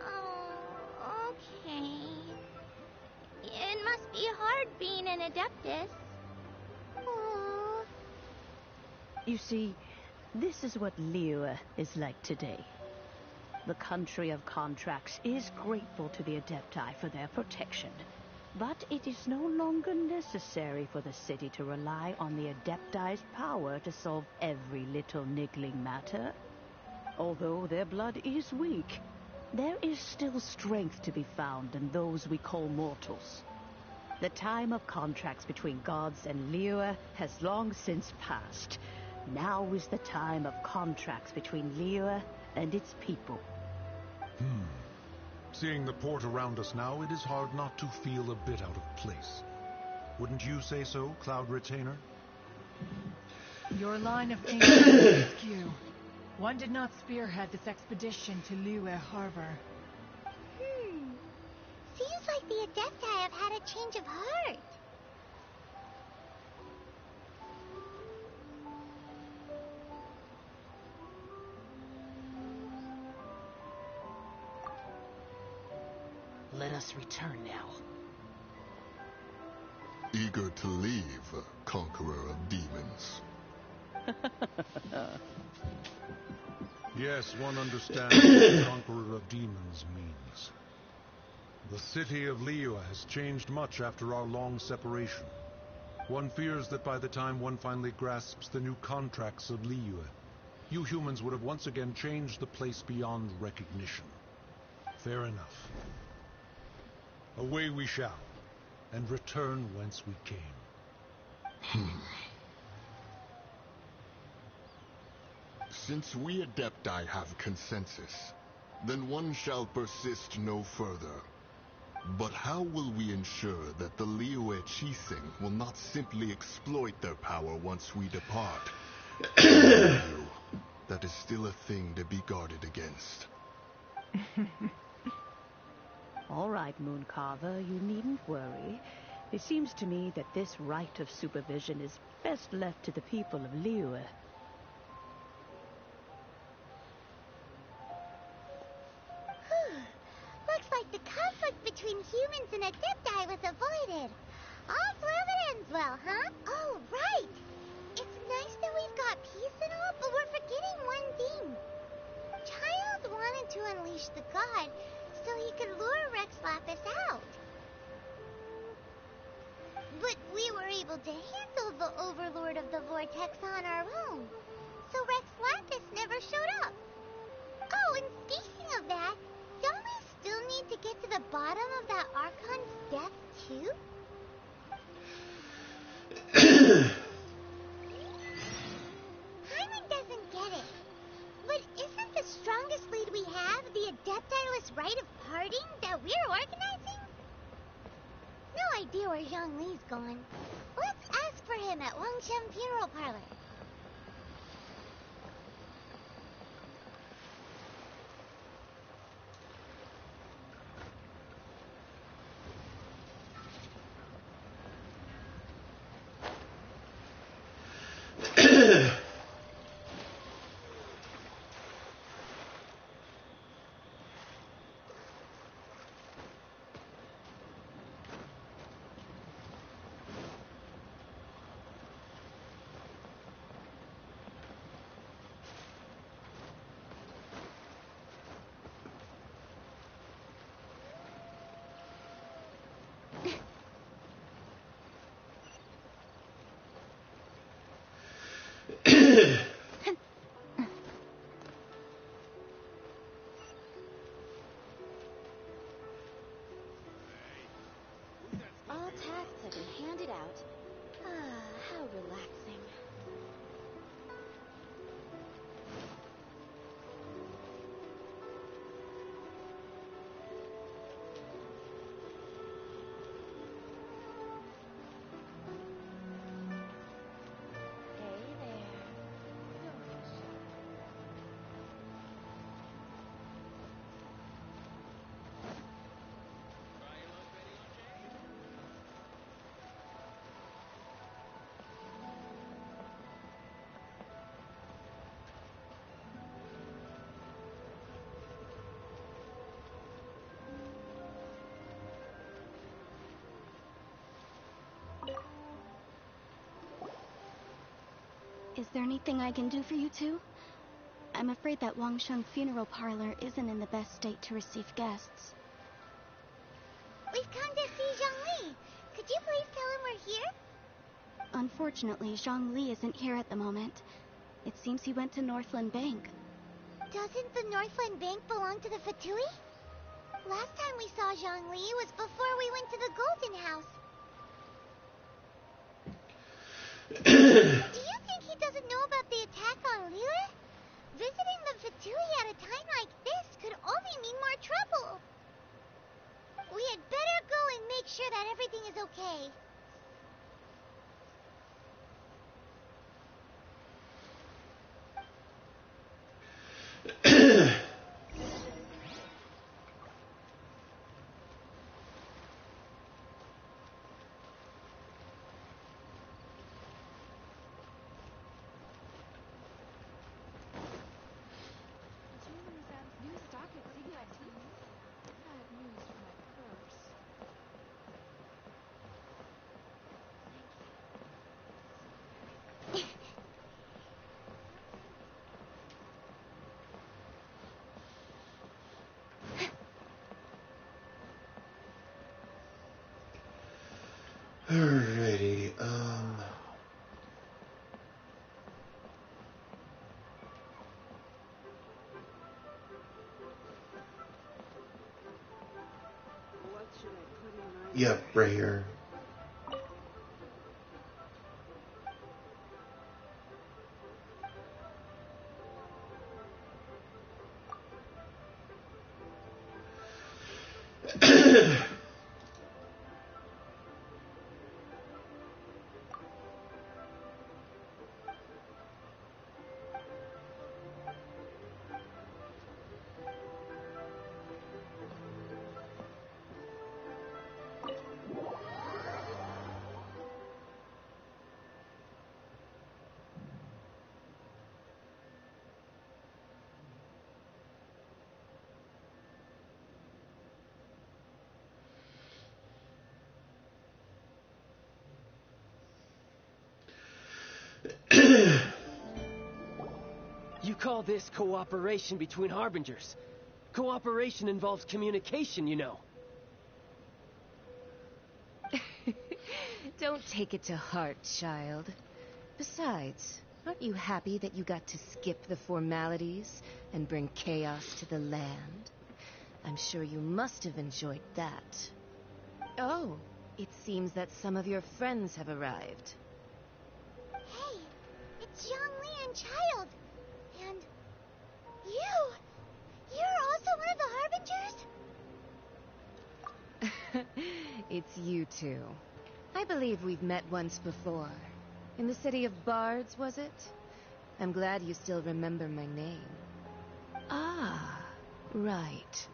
Oh, okay. It must be hard being an Adeptus. Oh. You see, this is what Liyue is like today. The country of contracts is grateful to the Adepti for their protection, but it is no longer necessary for the city to rely on the Adepti's power to solve every little niggling matter. Although their blood is weak, there is still strength to be found in those we call mortals. The time of contracts between gods and Liyue has long since passed. Now is the time of contracts between Liyue and its people. Seeing the port around us now, it is hard not to feel a bit out of place. Wouldn't you say so, Cloud Retainer? Your line of thinking is askew. One did not spearhead this expedition to Liyue Harbor. Seems like the Adepti have had a change of heart. Let us return now. Eager to leave, conqueror of demons. Yes, one understands what conqueror of demons means. The city of Liyue has changed much after our long separation. One fears that by the time one finally grasps the new contracts of Liyue, you humans would have once again changed the place beyond recognition. Fair enough. Away we shall, and return whence we came. Since we Adepti have consensus, then one shall persist no further. But how will we ensure that the Liyue Chising will not simply exploit their power once we depart? That is still a thing to be guarded against. All right, Mooncarver, you needn't worry. It seems to me that this right of supervision is best left to the people of Liyue. Looks like the conflict between humans and Adepti was avoided. All's well that ends well, huh? Oh, right. It's nice that we've got peace and all, but we're forgetting one thing. Child wanted to unleash the god so he could lure Rex Lapis out. But we were able to handle the Overlord of the Vortex on our own, so Rex Lapis never showed up. Oh, and speaking of that, don't we still need to get to the bottom of that Archon's death, too? Hyman doesn't get it. But isn't the strongest lead we have the Adepti-less rite of parting that we're organizing? No idea where Zhang Li's gone. Let's ask for him at Wangshem Funeral Parlor. Is there anything I can do for you two? I'm afraid that Wangsheng funeral parlor isn't in the best state to receive guests. We've come to see Zhongli. Could you please tell him we're here? Unfortunately, Zhongli isn't here at the moment. It seems he went to Northland Bank. Doesn't the Northland Bank belong to the Fatui? Last time we saw Zhongli was before we went to the Golden House. Do you think he doesn't know about the attack on Liyue? Visiting the Fatui at a time like this could only mean more trouble. We had better go and make sure that everything is okay. Alrighty, Yep, right here. You call this cooperation between Harbingers? Cooperation involves communication, you know. Don't take it to heart, child. Besides, aren't you happy that you got to skip the formalities and bring chaos to the land? I'm sure you must have enjoyed that. Oh, it seems that some of your friends have arrived. Hey, it's Zhongli and Child. And you're also one of the Harbingers? It's you two. I believe we've met once before. In the city of Bards, was it? I'm glad you still remember my name. Ah, right.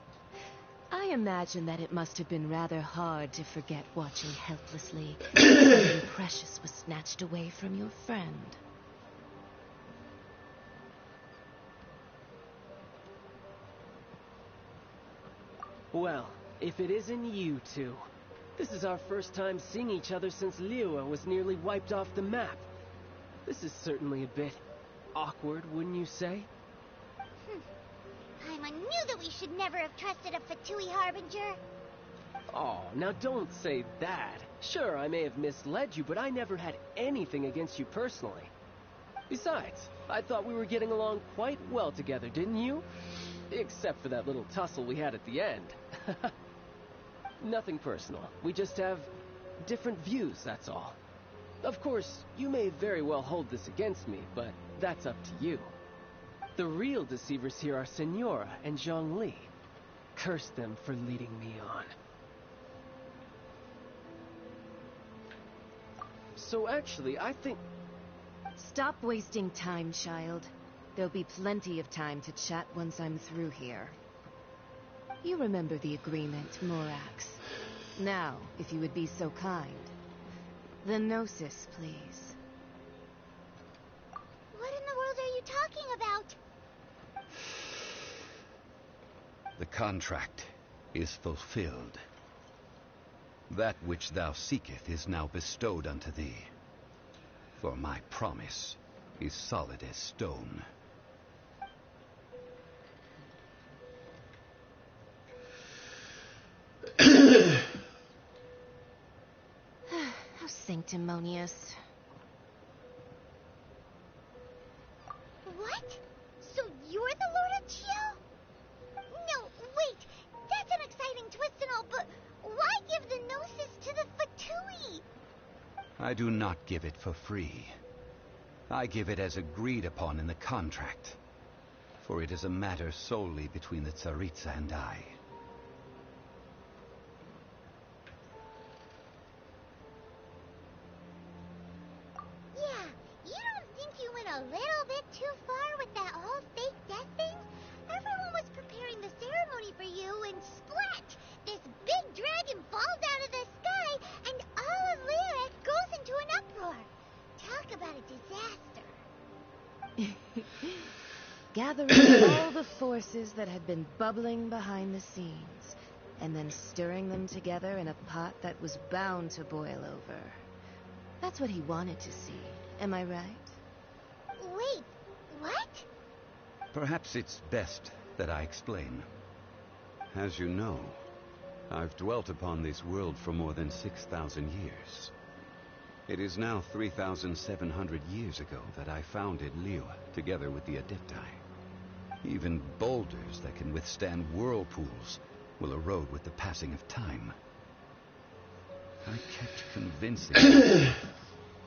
I imagine that it must have been rather hard to forget watching helplessly as something precious was snatched away from your friend. Well, if it isn't you two. This is our first time seeing each other since Liyue was nearly wiped off the map. This is certainly a bit awkward, wouldn't you say? I knew that we should never have trusted a Fatui Harbinger. Oh, now don't say that. Sure, I may have misled you, but I never had anything against you personally. Besides, I thought we were getting along quite well together, didn't you? Except for that little tussle we had at the end. Nothing personal. We just have different views, that's all. Of course, you may very well hold this against me, but that's up to you. The real deceivers here are Senora and Zhongli. Curse them for leading me on. So actually, I think... Stop wasting time, child. There'll be plenty of time to chat once I'm through here. You remember the agreement, Morax. Now, if you would be so kind. The Gnosis, please. What in the world are you talking about? The contract is fulfilled. That which thou seeketh is now bestowed unto thee. For my promise is solid as stone. How sanctimonious. What? So you're the Lord of Chio? No, wait. That's an exciting twist and all, but why give the Gnosis to the Fatui? I do not give it for free. I give it as agreed upon in the contract, for it is a matter solely between the Tsaritsa and I. Yeah, you don't think you went a little bit too far with that whole fake death thing? Everyone was preparing the ceremony for you, and splat! This big dragon falls out of the sky, and all of Lyric goes into an uproar. Talk about a disaster. Gathering all the forces that had been bubbling behind the scenes, and then stirring them together in a pot that was bound to boil over. That's what he wanted to see, am I right? Wait, what? Perhaps it's best that I explain. As you know, I've dwelt upon this world for more than 6,000 years. It is now 3,700 years ago that I founded Liyue, together with the Adepti. Even boulders that can withstand whirlpools will erode with the passing of time. I kept convincing myself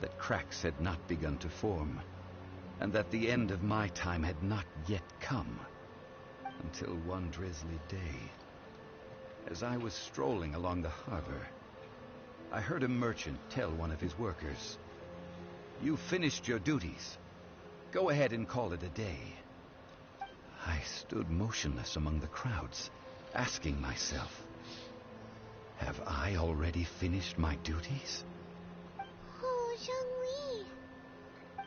that cracks had not begun to form, and that the end of my time had not yet come, until one drizzly day, as I was strolling along the harbor, I heard a merchant tell one of his workers, "You finished your duties. Go ahead and call it a day." I stood motionless among the crowds, asking myself, have I already finished my duties? Oh, Zhongli.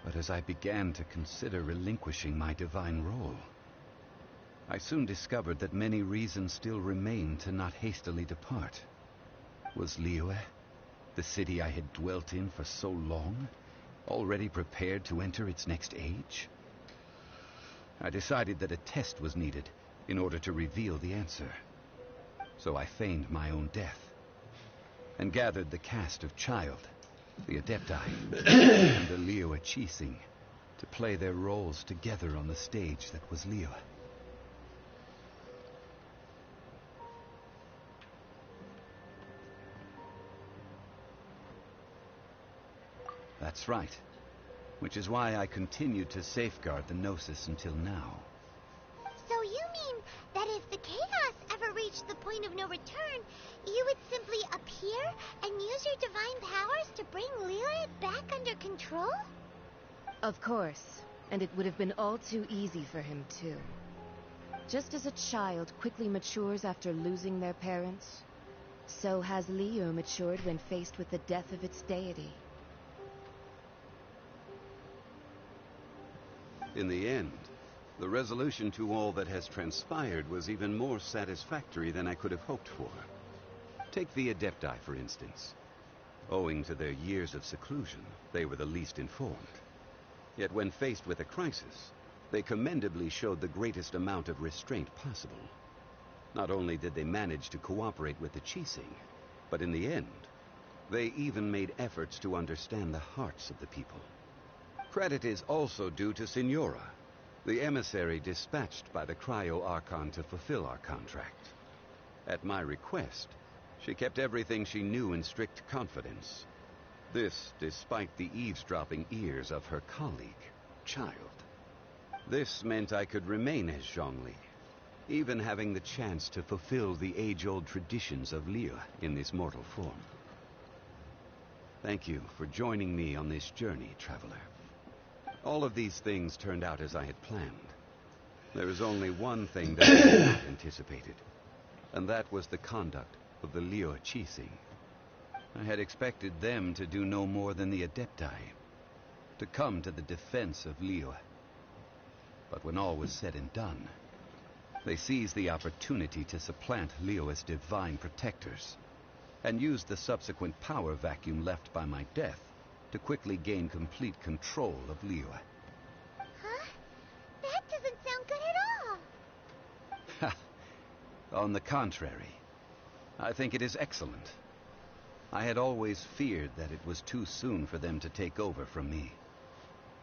But as I began to consider relinquishing my divine role, I soon discovered that many reasons still remained to not hastily depart. Was Liyue, the city I had dwelt in for so long, already prepared to enter its next age? I decided that a test was needed in order to reveal the answer. So I feigned my own death, and gathered the cast of Child, the Adepti, and the Liyue Qixing to play their roles together on the stage that was Liyue. That's right. Which is why I continued to safeguard the Gnosis until now. So you mean that if the chaos ever reached the point of no return, you would simply appear and use your divine powers to bring Liyue back under control? Of course, and it would have been all too easy for him too. Just as a child quickly matures after losing their parents, so has Liyue matured when faced with the death of its deity. In the end, the resolution to all that has transpired was even more satisfactory than I could have hoped for. Take the Adepti, for instance. Owing to their years of seclusion, they were the least informed. Yet when faced with a crisis, they commendably showed the greatest amount of restraint possible. Not only did they manage to cooperate with the Qixing, but in the end, they even made efforts to understand the hearts of the people. Credit is also due to Signora, the emissary dispatched by the Cryo-Archon to fulfill our contract. At my request, she kept everything she knew in strict confidence. This despite the eavesdropping ears of her colleague, Child. This meant I could remain as Zhongli, even having the chance to fulfill the age-old traditions of Liyue in this mortal form. Thank you for joining me on this journey, Traveler. All of these things turned out as I had planned. There is only one thing that I had not anticipated, and that was the conduct of the Liyue Qixing. I had expected them to do no more than the Adepti, to come to the defense of Liyue. But when all was said and done, they seized the opportunity to supplant Liyue as divine protectors, and used the subsequent power vacuum left by my death to quickly gain complete control of Liyue. On the contrary, I think it is excellent. I had always feared that it was too soon for them to take over from me.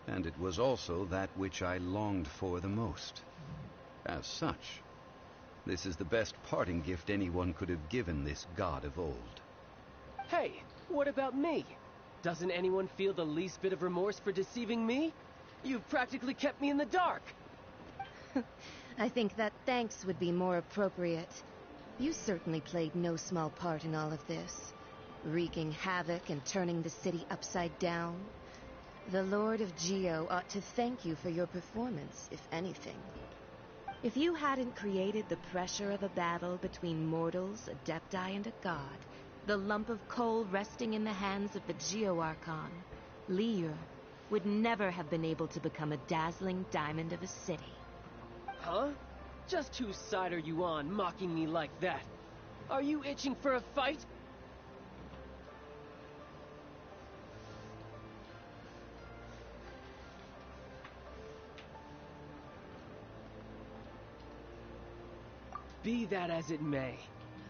And it was also that which I longed for the most. As such, this is the best parting gift anyone could have given this god of old. Hey, what about me? Doesn't anyone feel the least bit of remorse for deceiving me? You've practically kept me in the dark. I think that thanks would be more appropriate. You certainly played no small part in all of this, wreaking havoc and turning the city upside down. The Lord of Geo ought to thank you for your performance, if anything. If you hadn't created the pressure of a battle between mortals, adepti, and a god, the lump of coal resting in the hands of the Geo Archon, Liur, would never have been able to become a dazzling diamond of a city. Huh? Just whose side are you on, mocking me like that? Are you itching for a fight? Be that as it may,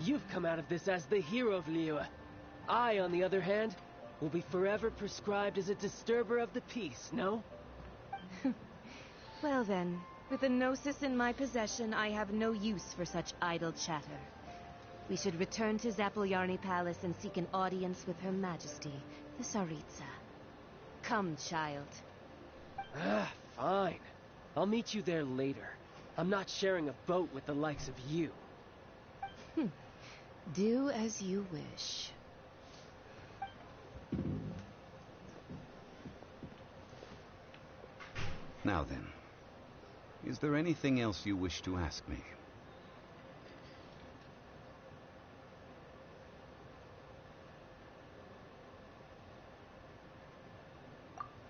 you've come out of this as the hero of Liua. I, on the other hand, will be forever prescribed as a disturber of the peace, no? Well then, with the Gnosis in my possession, I have no use for such idle chatter. We should return to Zapolyarny Palace and seek an audience with Her Majesty, the Tsaritsa. Come, child. Fine. I'll meet you there later. I'm not sharing a boat with the likes of you. Do as you wish. Now then, is there anything else you wish to ask me?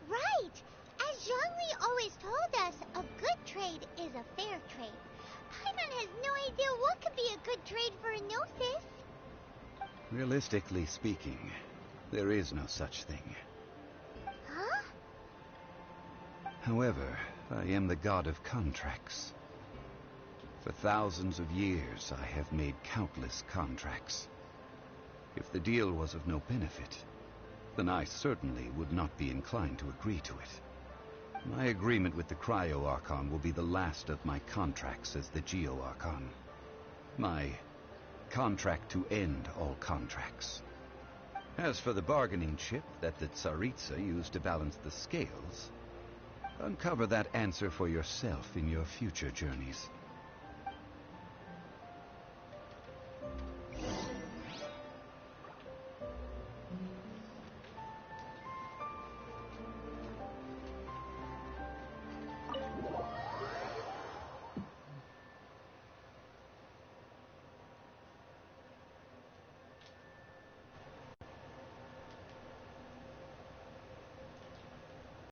Right! As Zhongli always told us, a good trade is a fair trade. Paimon has no idea what could be a good trade for a Gnosis. Realistically speaking, there is no such thing. Huh? However, I am the god of contracts. For thousands of years, I have made countless contracts. If the deal was of no benefit, then I certainly would not be inclined to agree to it. My agreement with the Cryo Archon will be the last of my contracts as the Geo Archon. My contract to end all contracts. As for the bargaining chip that the Tsaritsa used to balance the scales, uncover that answer for yourself in your future journeys.